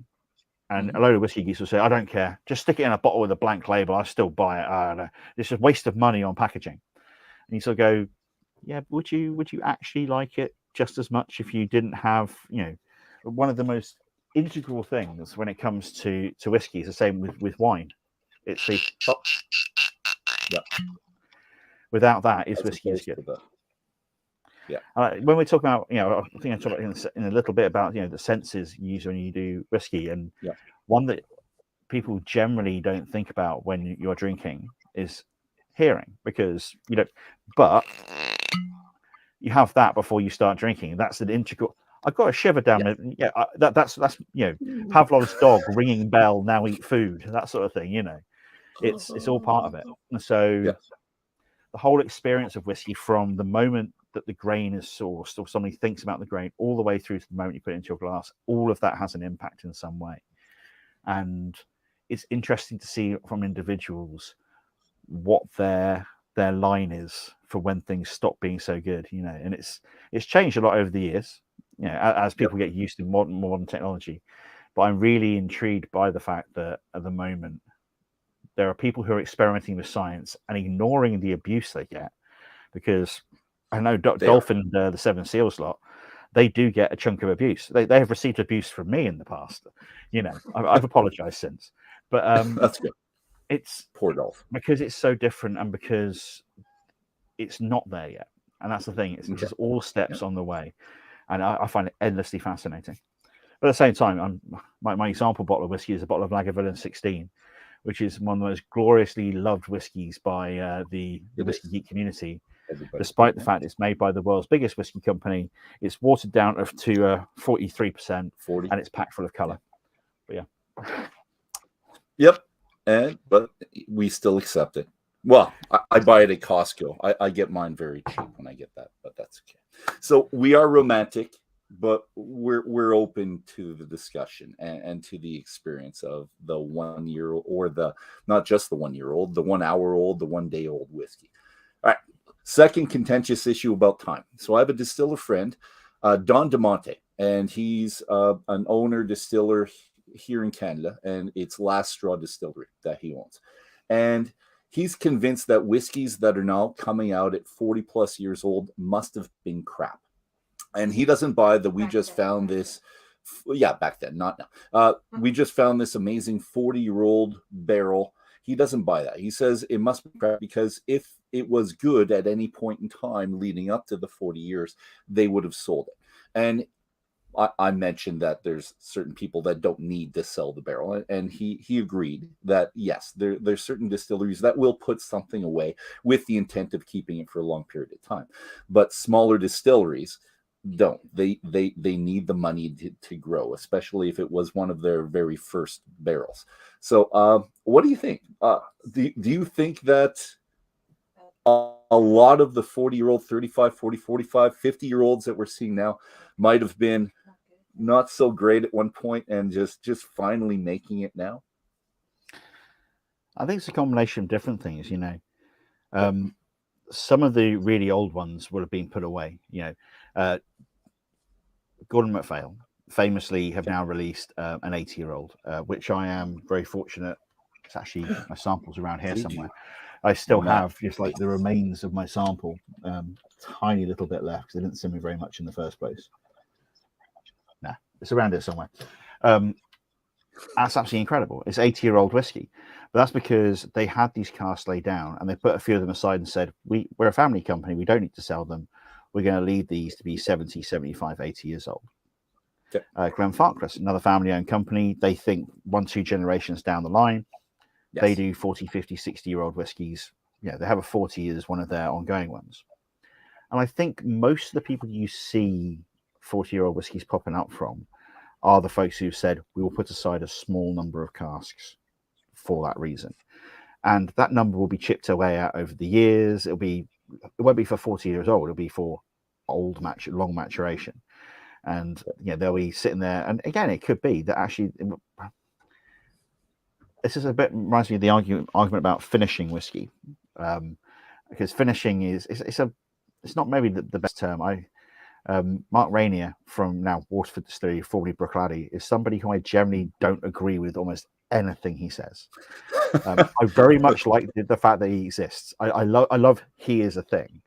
And a load of whiskey geeks will say, I don't care, just stick it in a bottle with a blank label, I still buy it. I don't know. It's a waste of money on packaging. And you sort of go, yeah, would you actually like it just as much if you didn't have, one of the most integral things when it comes to whiskey is the same with wine. It's the without that, is whiskey is good. Yeah. When we talk about, I think I talked about in a little bit about the senses you use when you do whiskey, and one that people generally don't think about when you're drinking is hearing, because but you have that before you start drinking. That's an integral. I've got a shiver down there. Yeah, that's Pavlov's dog ringing bell. Now eat food. That sort of thing. It's all part of it. And so the whole experience of whiskey, from the moment that the grain is sourced or somebody thinks about the grain, all the way through to the moment you put it into your glass, all of that has an impact in some way. And it's interesting to see from individuals what their line is for when things stop being so good, and it's changed a lot over the years, as people get used to modern technology. But I'm really intrigued by the fact that at the moment there are people who are experimenting with science and ignoring the abuse they get, because I know Dolph and the Seven Seals lot, they do get a chunk of abuse. They have received abuse from me in the past. I've apologized since, but that's good. It's poor Dolph, because it's so different and because it's not there yet. And that's the thing. It's just all steps on the way. And I find it endlessly fascinating. But at the same time, my example bottle of whiskey is a bottle of Lagavulin 16, which is one of the most gloriously loved whiskies by the whiskey geek community. Despite the fact it's made by the world's biggest whiskey company, it's watered down to 43%, and it's packed full of color. But but we still accept it. Well, I buy it at Costco. I get mine very cheap when I get that, but that's okay. So we are romantic, but we're open to the discussion and to the experience of the 1 year, or not just the 1 year old, the 1 hour old, the 1 day old whiskey. All right. Second contentious issue about time. So I have a distiller friend, Don DeMonte, and he's an owner distiller here in Canada, and it's Last Straw Distillery that he owns. And he's convinced that whiskeys that are now coming out at 40 plus years old must have been crap. And he doesn't buy that we just found this Yeah, back then, not now. We just found this amazing 40-year-old barrel. He doesn't buy that. He says it must be prep because if it was good at any point in time leading up to the 40 years, they would have sold it. And I mentioned that there's certain people that don't need to sell the barrel, and he agreed that yes, there's certain distilleries that will put something away with the intent of keeping it for a long period of time, but smaller distilleries don't. They need the money to grow, especially if it was one of their very first barrels. So, what do you think? Do you think that a lot of the 40-year-old, 35, 40, 45, 50-year-olds that we're seeing now might have been not so great at one point and just finally making it now? I think it's a combination of different things, some of the really old ones would have been put away. Gordon MacPhail famously have now released an 80-year-old, which I am very fortunate. It's actually, my sample's around here somewhere. I still have just like the remains of my sample, tiny little bit left because they didn't send me very much in the first place. Nah, it's around here somewhere. That's absolutely incredible. It's 80-year-old whiskey, but that's because they had these casks laid down and they put a few of them aside and said, we're a family company, we don't need to sell them. We're going to leave these to be 70, 75, 80 years old. Okay. Glenfarclas, another family-owned company, they think 1-2 generations down the line, they do 40, 50, 60-year-old whiskies. Yeah, they have a 40 as one of their ongoing ones. And I think most of the people you see 40-year-old whiskies popping up from are the folks who've said, we will put aside a small number of casks for that reason. And that number will be chipped away at over the years. It won't be for 40 years old. It'll be for long maturation. And they'll be sitting there. And again, it could be that actually, this is a bit reminds me of the argument about finishing whiskey, because finishing it's not maybe the best term. Mark Rainier from now Waterford Distillery, formerly Bruichladdich, is somebody who I generally don't agree with almost anything he says. I very much like the fact that he exists. I love he is a thing,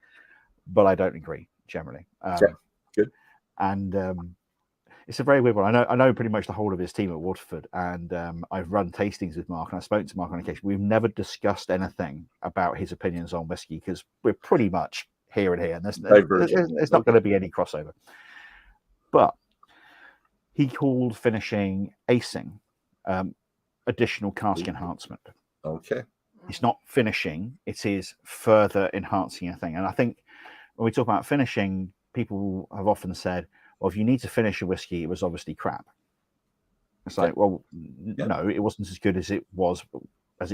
but I don't agree generally. Good. And it's a very weird one. I know pretty much the whole of his team at Waterford, and I've run tastings with Mark, and I spoke to Mark on occasion. We've never discussed anything about his opinions on whiskey because we're pretty much here and here, and there's not going to be any crossover. But he called finishing acing, additional cask enhancement. Okay. It's not finishing, it is further enhancing a thing. And I think when we talk about finishing, people have often said, well, if you need to finish a whiskey, it was obviously crap. It's like, well, no, it wasn't as good as it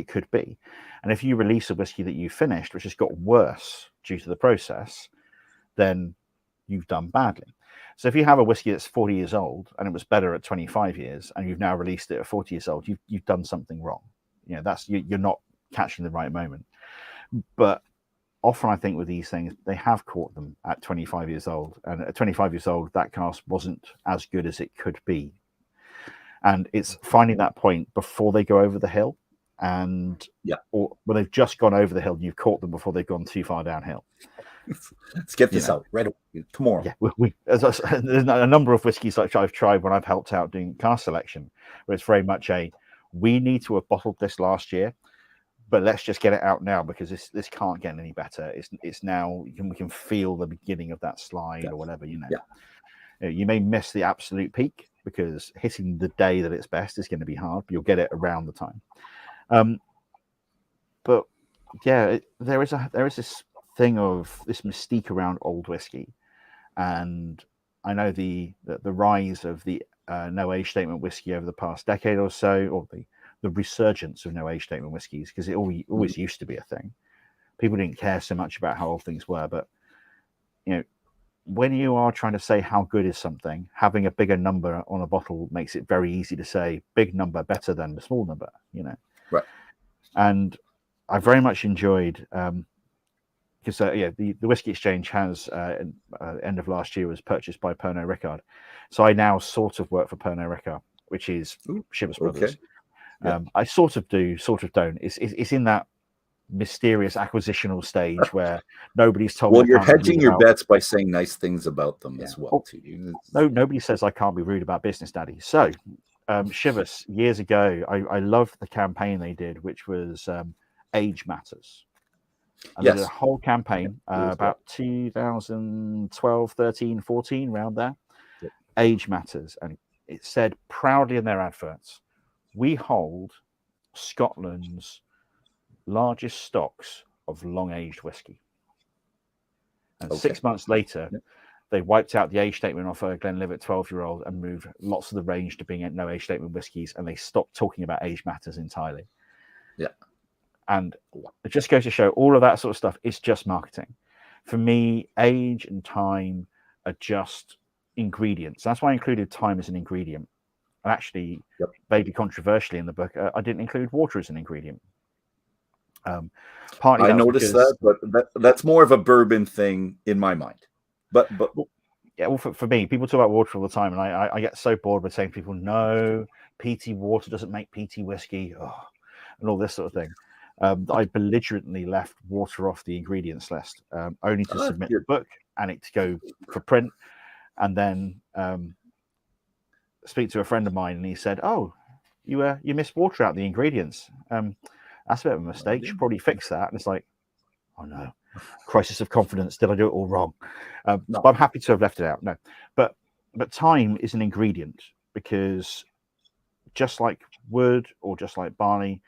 could be. And if you release a whiskey that you finished, which has got worse due to the process, then you've done badly. So if you have a whiskey that's 40 years old and it was better at 25 years, and you've now released it at 40 years old, you've done something wrong. You're not catching the right moment. But often I think with these things, they have caught them at 25 years old. And at 25 years old, that cask wasn't as good as it could be. And it's finding that point before they go over the hill. Or when they've just gone over the hill and you've caught them before they've gone too far downhill. Let's get this out right away, tomorrow. Yeah, there's a number of whiskies that I've tried when I've helped out doing cask selection, where it's very much we need to have bottled this last year, but let's just get it out now because this can't get any better. It's now we can feel the beginning of that slide or whatever. You may miss the absolute peak because hitting the day that it's best is going to be hard, but you'll get it around the time. But yeah, there is this thing of this mystique around old whiskey, and I know the rise of the no age statement whiskey over the past decade or so, or the resurgence of no age statement whiskies, because it always used to be a thing. People didn't care so much about how old things were, but when you are trying to say how good is something, having a bigger number on a bottle makes it very easy to say big number better than the small number, Right. And I very much enjoyed because the Whisky Exchange has end of last year was purchased by Pernod Ricard, so I now sort of work for Pernod Ricard, which is Chivas Brothers. Okay. I sort of do, sort of don't. It's in that mysterious acquisitional stage where nobody's told Well, me. you're hedging your bets by saying nice things about them as well, too. No, nobody says I can't be rude about business, Daddy. So, Chivas, years ago, I loved the campaign they did, which was Age Matters. And they did a whole campaign about 2012, 13, 14, around there. Yep. Age Matters. And it said proudly in their adverts, we hold Scotland's largest stocks of long-aged whiskey. And 6 months later, they wiped out the age statement off a Glenlivet 12-year-old and moved lots of the range to being no age statement whiskies, and they stopped talking about age matters entirely. Yeah. And it just goes to show all of that sort of stuff is just marketing. For me, age and time are just ingredients. That's why I included time as an ingredient. And actually, vaguely controversially in the book, I didn't include water as an ingredient. Partly I noticed that, but that's more of a bourbon thing in my mind. But yeah, well, for me, people talk about water all the time, and I get so bored with saying to people, no, PT water doesn't make PT whiskey, and all this sort of thing. I belligerently left water off the ingredients list, only to submit the book and it to go for print, and then speak to a friend of mine, and he said, "Oh, you missed water out the ingredients. That's a bit of a mistake. You should probably fix that." And it's like, oh no, crisis of confidence. Did I do it all wrong? No. But I'm happy to have left it out. No, but time is an ingredient, because just like wood or just like barley,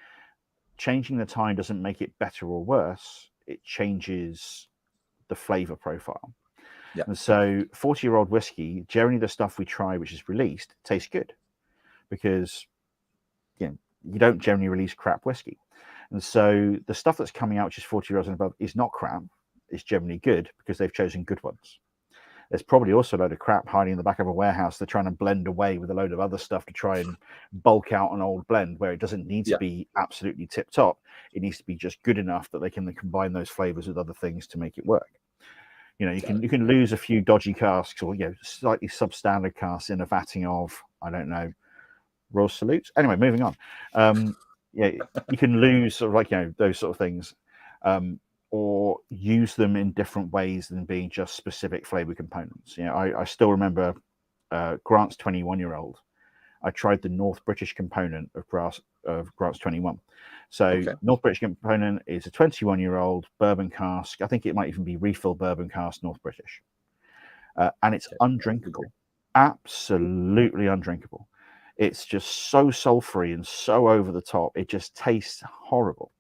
changing the time doesn't make it better or worse. It changes the flavor profile. Yeah. And so 40-year-old whiskey, generally the stuff we try, which is released, tastes good, because you don't generally release crap whiskey. And so the stuff that's coming out, which is 40 years and above, is not crap. It's generally good because they've chosen good ones. There's probably also a load of crap hiding in the back of a warehouse. They're trying to blend away with a load of other stuff to try and bulk out an old blend where it doesn't need to be absolutely tip top. It needs to be just good enough that they can combine those flavors with other things to make it work. You can lose a few dodgy casks or slightly substandard casks in a vatting of, I don't know, Royal Salutes. Anyway, moving on. You can lose sort of those sort of things, or use them in different ways than being just specific flavor components. I still remember Grant's 21-year-old. I tried the North British component of Grant's 21. So North British component is a 21-year-old bourbon cask. I think it might even be refill bourbon cask North British, and it's undrinkable, absolutely undrinkable. It's just so sulfury and so over the top. It just tastes horrible.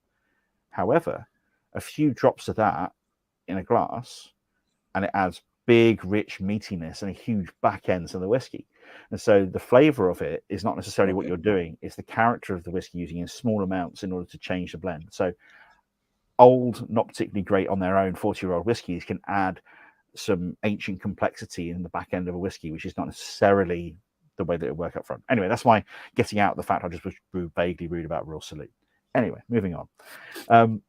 However, a few drops of that in a glass, and it adds big, rich meatiness and a huge back end to the whiskey. And so the flavor of it is not necessarily what you're doing. It's the character of the whiskey using in small amounts in order to change the blend. So old, not particularly great on their own 40-year-old whiskeys can add some ancient complexity in the back end of a whiskey, which is not necessarily the way that it work up front. Anyway, that's my getting out the fact I just was vaguely rude about Royal Salute. Anyway, moving on.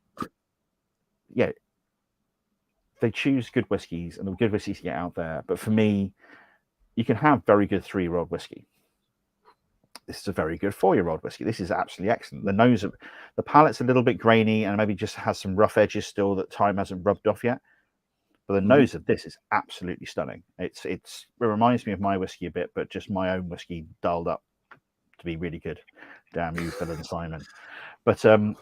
They choose good whiskies, and the good whiskies get out there. But for me, you can have very good 3-year-old whiskey. This is a very good 4-year-old whiskey. This is absolutely excellent. The palate's a little bit grainy and maybe just has some rough edges still that time hasn't rubbed off yet. But the nose of this is absolutely stunning. It reminds me of my whiskey a bit, but just my own whiskey dialed up to be really good. Damn you, Phil and Simon. But I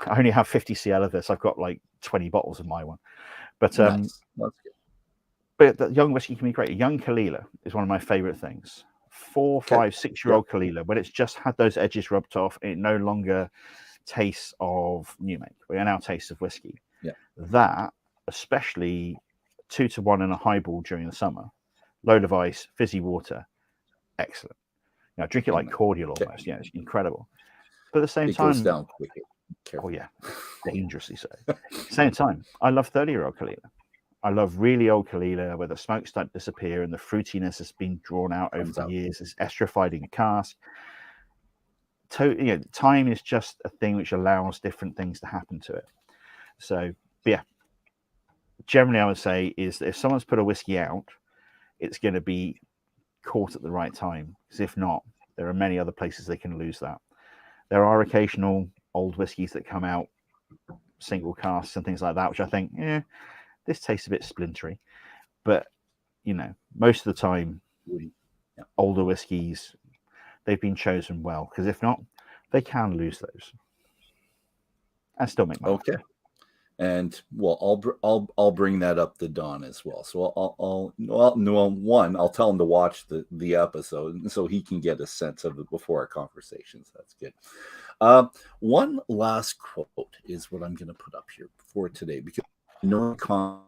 only have 50 cl of this. I've got like 20 bottles of my one. But nice. That's good. But the young whiskey can be great. A young Kalila is one of my favorite things. 4, 5, 6-year-old Kalila, when it's just had those edges rubbed off, it no longer tastes of new make. We now tastes of whiskey. Yeah. That, especially 2-to-1 in a highball during the summer, load of ice, fizzy water, excellent. Drink it like cordial almost. It's incredible. But at the same time, it goes down quickly. Oh yeah, dangerously so. Same time, I love 30-year-old Kalila. I love really old Kalila where the smoke starts to disappear and the fruitiness has been drawn out over the years. It's esterified in a cask. Time is just a thing which allows different things to happen to it. So, generally I would say is that if someone's put a whiskey out, it's going to be caught at the right time. Because if not, there are many other places they can lose that. There are occasional old whiskies that come out single casks and things like that, which I think, this tastes a bit splintery. But, most of the time, older whiskies, they've been chosen well, because if not, they can lose those and still make money. Okay. And I'll bring that up to Don as well. So I'll tell him to watch the episode so he can get a sense of it before our conversations. That's good. One last quote is what I'm going to put up here for today, because no can't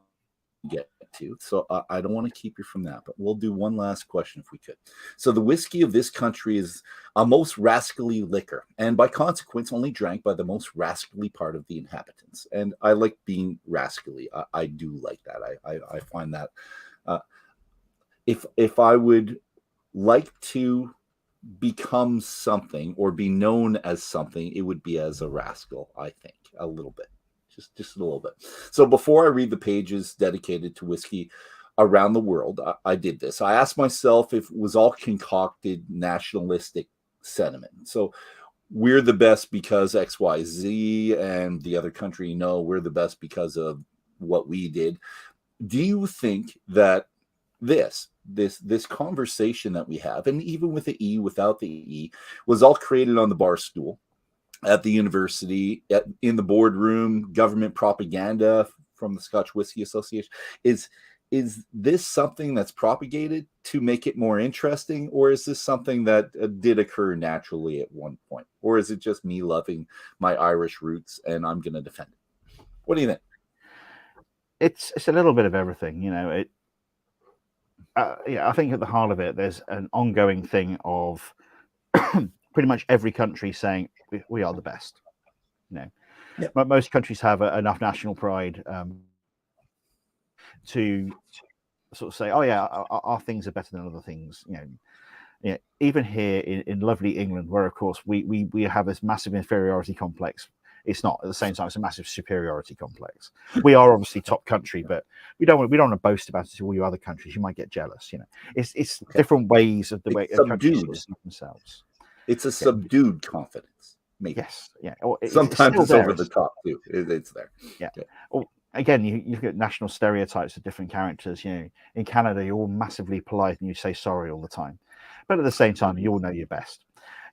get to, so I don't want to keep you from that, but we'll do one last question if we could. So the whiskey of this country is a most rascally liquor, and by consequence only drank by the most rascally part of the inhabitants. And I like being rascally. I do like that. I find that if I would like to become something or be known as something, it would be as a rascal. I think a little bit. Just a little bit. So before I read the pages dedicated to whiskey around the world, I did this. I asked myself if it was all concocted nationalistic sentiment. So we're the best because XYZ, and the other country, we're the best because of what we did. Do you think that this conversation that we have, and even with the E, without the E, was all created on the bar stool, at the university, in the boardroom, government propaganda from the Scotch Whisky Association? Is this something that's propagated to make it more interesting, or is this something that did occur naturally at one point, or is it just me loving my Irish roots and I'm going to defend it? What do you think? It's a little bit of everything, I think at the heart of it, there's an ongoing thing of pretty much every country saying we are the best. But most countries have enough national pride to sort of say, oh yeah, our things are better than other things. Even here in lovely England, where of course we have this massive inferiority complex. It's not, at the same time, it's a massive superiority complex. We are obviously top country, but we don't want to boast about it to all you other countries. You might get jealous. It's different ways of the way countries sort of see themselves. It's a subdued confidence. Maybe. Yes, yeah. Sometimes it's over the top too. It's there. Yeah. Okay. Well, again, you get national stereotypes of different characters. In Canada, you're all massively polite and you say sorry all the time, but at the same time, you all know you're best.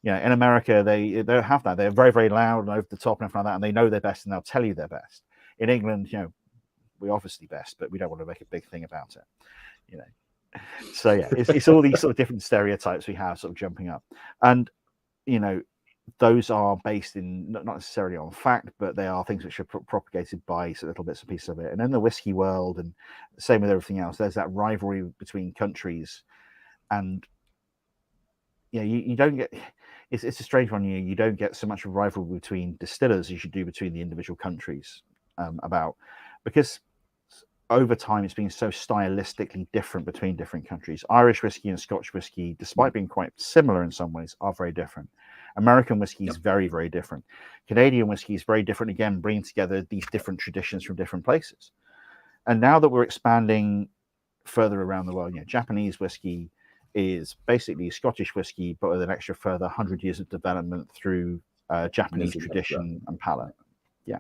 In America, they don't have that. They're very, very loud and over the top and everything like that, and they know they're best and they'll tell you they're best. In England, we're obviously best, but we don't want to make a big thing about it. So yeah, it's all these sort of different stereotypes we have sort of jumping up, and those are based in not necessarily on fact, but they are things which are propagated by little bits and pieces of it. And in the whiskey world, and same with everything else, there's that rivalry between countries, and you don't get. It's a strange one. You don't get so much of a rivalry between distillers as you do between the individual countries, because over time it's been so stylistically different between different countries. Irish whiskey and Scotch whiskey, despite being quite similar in some ways, are very different. American whiskey is very, very different. Canadian whiskey is very different, again, bringing together these different traditions from different places. And now that we're expanding further around the world, Japanese whiskey is basically Scottish whiskey, but with an extra further 100 years of development through Japanese tradition and palate. Yeah.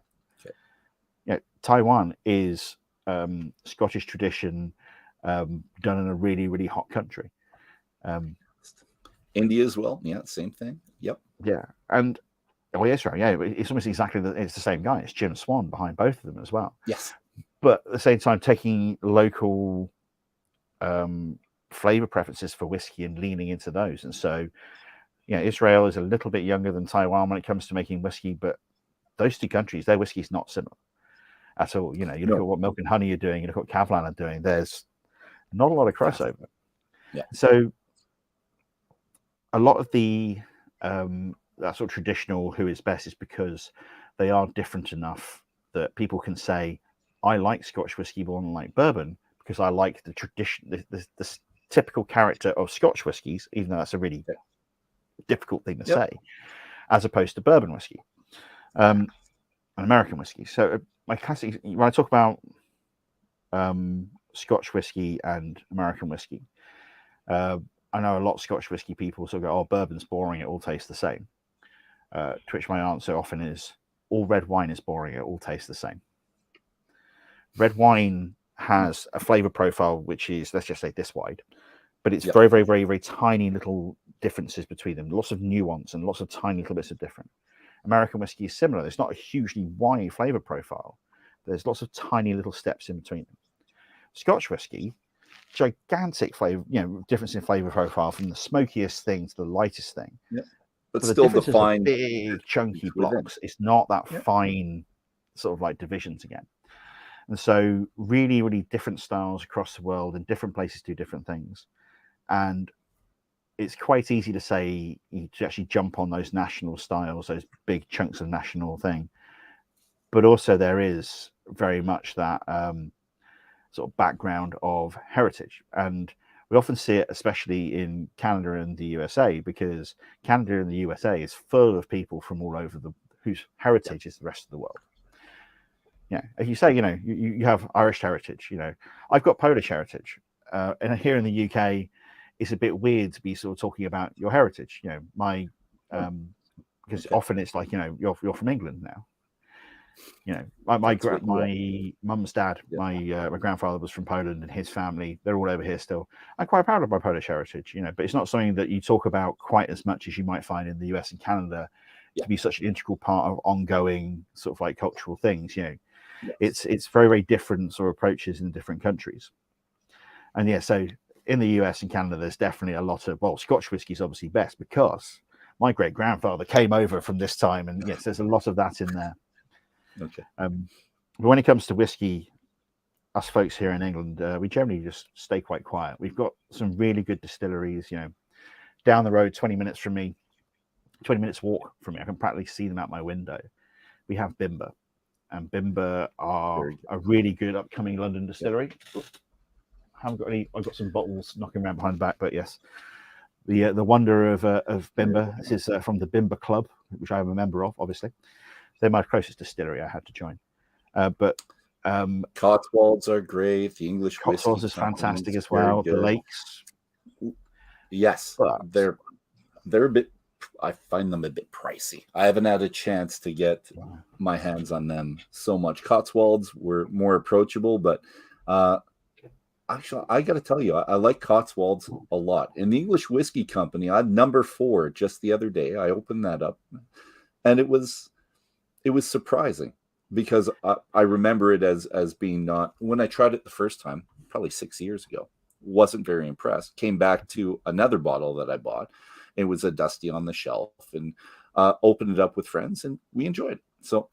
Okay. Taiwan is Scottish tradition done in a really, really hot country. India as well. Yeah, same thing. Yep. Yeah. And yes, right. Yeah, it's almost exactly it's the same guy. It's Jim Swan behind both of them as well. Yes. But at the same time, taking local flavor preferences for whiskey and leaning into those. And so, Israel is a little bit younger than Taiwan when it comes to making whiskey, but those two countries, their whiskey is not similar at all. You look at what Milk and Honey are doing, you look at what Kavlan are doing, there's not a lot of crossover. Yeah. So a lot of the that sort of traditional who is best is because they are different enough that people can say, I like Scotch whiskey more than I like bourbon because I like the tradition, the typical character of Scotch whiskies, even though that's a really difficult thing to say, as opposed to bourbon whiskey, and American whiskey. So my classic, when I talk about Scotch whiskey and American whiskey, I know a lot of Scotch whiskey people sort of go, oh, bourbon's boring, it all tastes the same. To which my answer often is, all red wine is boring. It all tastes the same. Red wine has a flavor profile which is, let's just say, this wide, but it's very, very, very, very tiny little differences between them. Lots of nuance and lots of tiny little bits of different. American whiskey is similar. It's not a hugely wide flavor profile. There's lots of tiny little steps in between them. Scotch whiskey, gigantic flavor, difference in flavor profile from the smokiest thing to the lightest thing. But the still defined big chunky blocks. It's not that fine sort of like divisions again. And so really, really different styles across the world, and different places do different things. And it's quite easy to say to actually jump on those national styles, those big chunks of national thing. But also there is very much that sort of background of heritage. And we often see it, especially in Canada and the USA, because Canada and the USA is full of people from all over whose heritage is the rest of the world. If you say, you have Irish heritage, I've got Polish heritage. And here in the UK, it's a bit weird to be sort of talking about your heritage, because often it's like, you're from England now. My mum's dad, my grandfather was from Poland, and his family, they're all over here still. I'm quite proud of my Polish heritage, but it's not something that you talk about quite as much as you might find in the US and Canada to be such an integral part of ongoing sort of like cultural things. It's very, very different sort of approaches in different countries. And so in the US and Canada, there's definitely a lot of, Scotch whiskey is obviously best because my great grandfather came over from this time, and yes, there's a lot of that in there. Okay. But when it comes to whiskey, us folks here in England, we generally just stay quite quiet. We've got some really good distilleries, down the road, 20 minutes walk from me. I can practically see them out my window. We have Bimber, and Bimber are a really good upcoming London distillery. I haven't got any. I've got some bottles knocking around behind the back, but yes, the wonder of Bimber. This is from the Bimber Club, which I am a member of, obviously. They're my closest distillery I had to join. But Cotswolds are great. The English Cotswolds is fantastic as well. The Lakes, yes, but they're a bit. I find them a bit pricey. I haven't had a chance to get my hands on them so much. Cotswolds were more approachable, but actually, I got to tell you, I like Cotswolds a lot. In the English Whiskey Company, I had number 4 just the other day. I opened that up, and it was surprising because I remember it as being not, when I tried it the first time, probably 6 years ago, wasn't very impressed. Came back to another bottle that I bought. It was a dusty on the shelf, and opened it up with friends, and we enjoyed it. So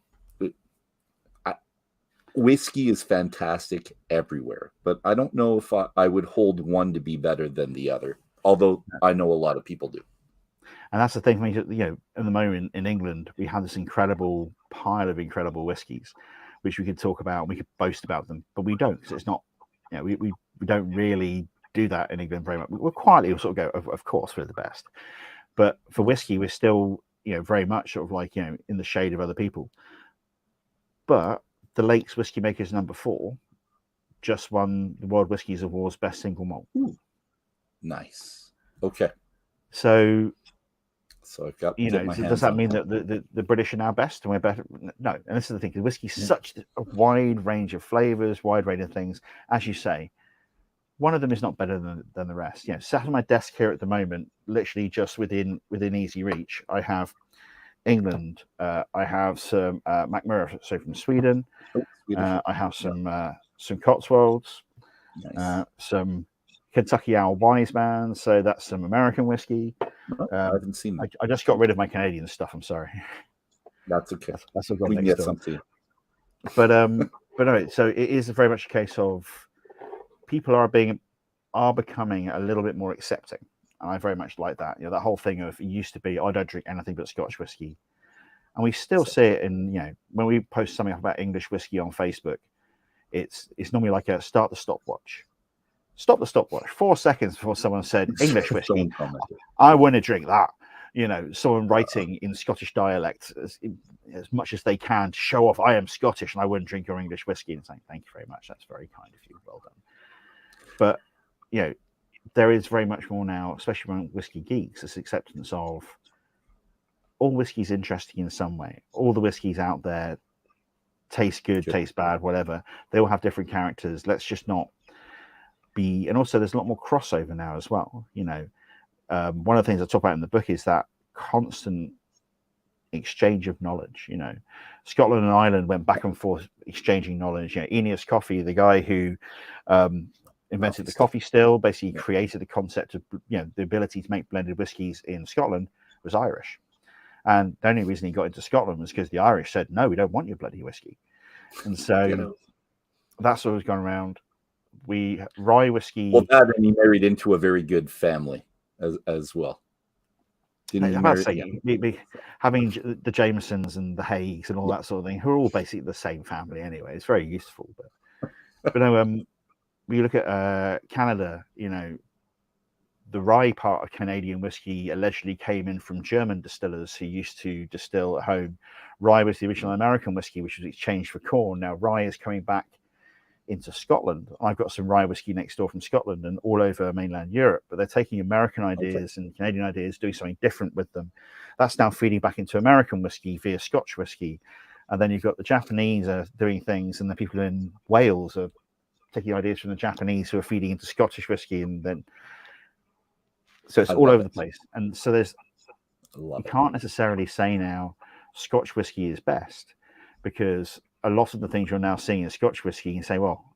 whiskey is fantastic everywhere, but I don't know if I would hold one to be better than the other, although I know a lot of people do. And that's the thing for me, at the moment in England, we have this incredible pile of incredible whiskies, which we could talk about and we could boast about them, but we don't, because it's not, we don't really do that in England very much. We're quietly sort of go, of course, we're the best. But for whiskey, we're still, very much sort of like, in the shade of other people. But the Lakes Whiskey Makers number 4 just won the World Whiskies Awards Best Single Malt. Ooh, nice. Okay. So I've got. Does that mean that the British are now best and we're better? No. And this is the thing: because whiskey's such a wide range of flavors, wide range of things. As you say, one of them is not better than the rest. Sat on my desk here at the moment, literally just within easy reach, I have England. I have some McMurray, so from Sweden. I have some Cotswolds, nice. some Kentucky Owl Wiseman. So that's some American whiskey. I haven't seen that. I just got rid of my Canadian stuff. I'm sorry. That's okay. That's what I've got we can next get something. But no. So it is very much a case of people are becoming a little bit more accepting. And I very much like that. That whole thing of, it used to be, I don't drink anything but Scotch whiskey. And we still see it in, when we post something about English whiskey on Facebook, it's normally like a start the stopwatch. Stop the stopwatch. 4 seconds before someone said English whiskey, I want to drink that. Someone writing in Scottish dialect as much as they can to show off, I am Scottish and I wouldn't drink your English whiskey, and saying, thank you very much. That's very kind of you. Well done. But, there is very much more now, especially among whiskey geeks, this acceptance of all whiskey's interesting in some way. All the whiskeys out there taste good, taste bad, whatever. They all have different characters. Let's just not be. And also, there's a lot more crossover now as well. You know, one of the things I talk about in the book is that constant exchange of knowledge. You know, Scotland and Ireland went back and forth exchanging knowledge. You know, Aeneas Coffee, the guy who invented the coffee still, basically created the concept of, you know, the ability to make blended whiskies in Scotland, was Irish. And the only reason he got into Scotland was because the Irish said, no, we don't want your bloody whiskey. And so that's what was going around. Rye whiskey. Well, that, and he married into a very good family as well. I'm about to say, having the Jamesons and the Haigs and all that sort of thing, who are all basically the same family anyway. It's very useful. But no, when you look at Canada, you know, the rye part of Canadian whiskey allegedly came in from German distillers who used to distill at home. Rye was the original American whiskey, which was exchanged for corn. Now rye is coming back into Scotland. I've got some rye whiskey next door from Scotland and all over mainland Europe, but they're taking American ideas and Canadian ideas, doing something different with them. That's now feeding back into American whiskey via Scotch whiskey. And then you've got the Japanese are doing things, and the people in Wales are taking ideas from the Japanese who are feeding into Scottish whiskey, and then so it's all over the place. And so you can't necessarily say now Scotch whiskey is best, because a lot of the things you're now seeing in Scotch whiskey, you can say, well,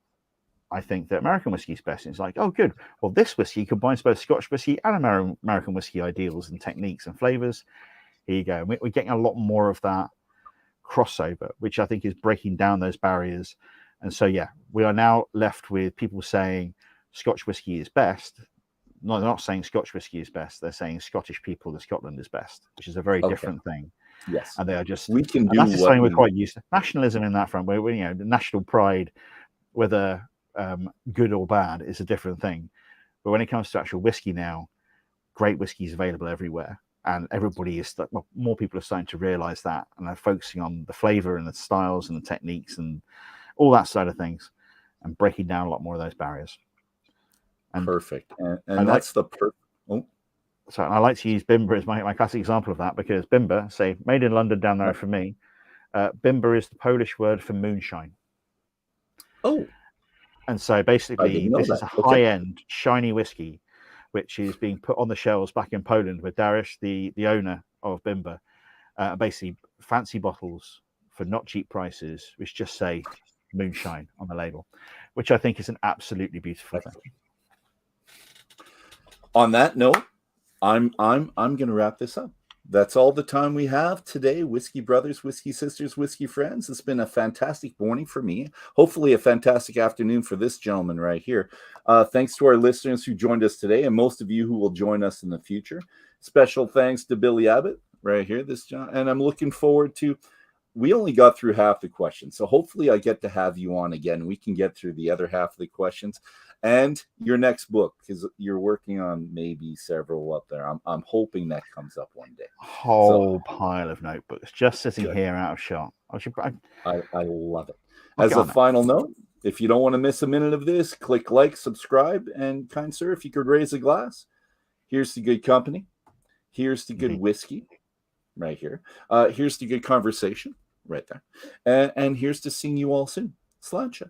I think that American whiskey is best. And it's like, oh, good. Well, this whiskey combines both Scotch whiskey and American whiskey ideals and techniques and flavors. Here you go. We're getting a lot more of that crossover, which I think is breaking down those barriers. And so, yeah, we are now left with people saying Scotch whiskey is best. No, they're not saying Scotch whiskey is best. They're saying Scottish people in Scotland is best, which is a very different thing. Yes, and they are just. We can do that's something we're quite used to. Nationalism in that front, where you know, the national pride, whether good or bad, is a different thing. But when it comes to actual whiskey now, great whiskey is available everywhere, and everybody is. Well, more people are starting to realise that, and they're focusing on the flavour and the styles and the techniques and all that side of things, and breaking down a lot more of those barriers. And perfect, and that's the perfect. So I like to use Bimber as my classic example of that, because Bimber, say, made in London down there for me, Bimber is the Polish word for moonshine. Oh. And so basically this is a high-end, shiny whiskey, which is being put on the shelves back in Poland with Dariusz, the owner of Bimber, basically fancy bottles for not cheap prices, which just say moonshine on the label, which I think is an absolutely beautiful thing. On that note, I'm going to wrap this up. That's all the time we have today. Whiskey brothers, whiskey sisters, whiskey friends. It's been a fantastic morning for me. Hopefully a fantastic afternoon for this gentleman right here. Thanks to our listeners who joined us today, and most of you who will join us in the future. Special thanks to Billy Abbott right here. And I'm looking forward to. We only got through half the questions, so hopefully I get to have you on again. We can get through the other half of the questions. And your next book, because you're working on maybe several up there. I'm hoping that comes up one day. Whole pile of notebooks just sitting here out of shot. I love it. As a final note, if you don't want to miss a minute of this, click like, subscribe, and kind sir, if you could raise a glass. Here's the good company. Here's the good whiskey right here. Here's the good conversation right there. And here's to seeing you all soon. Sláinte.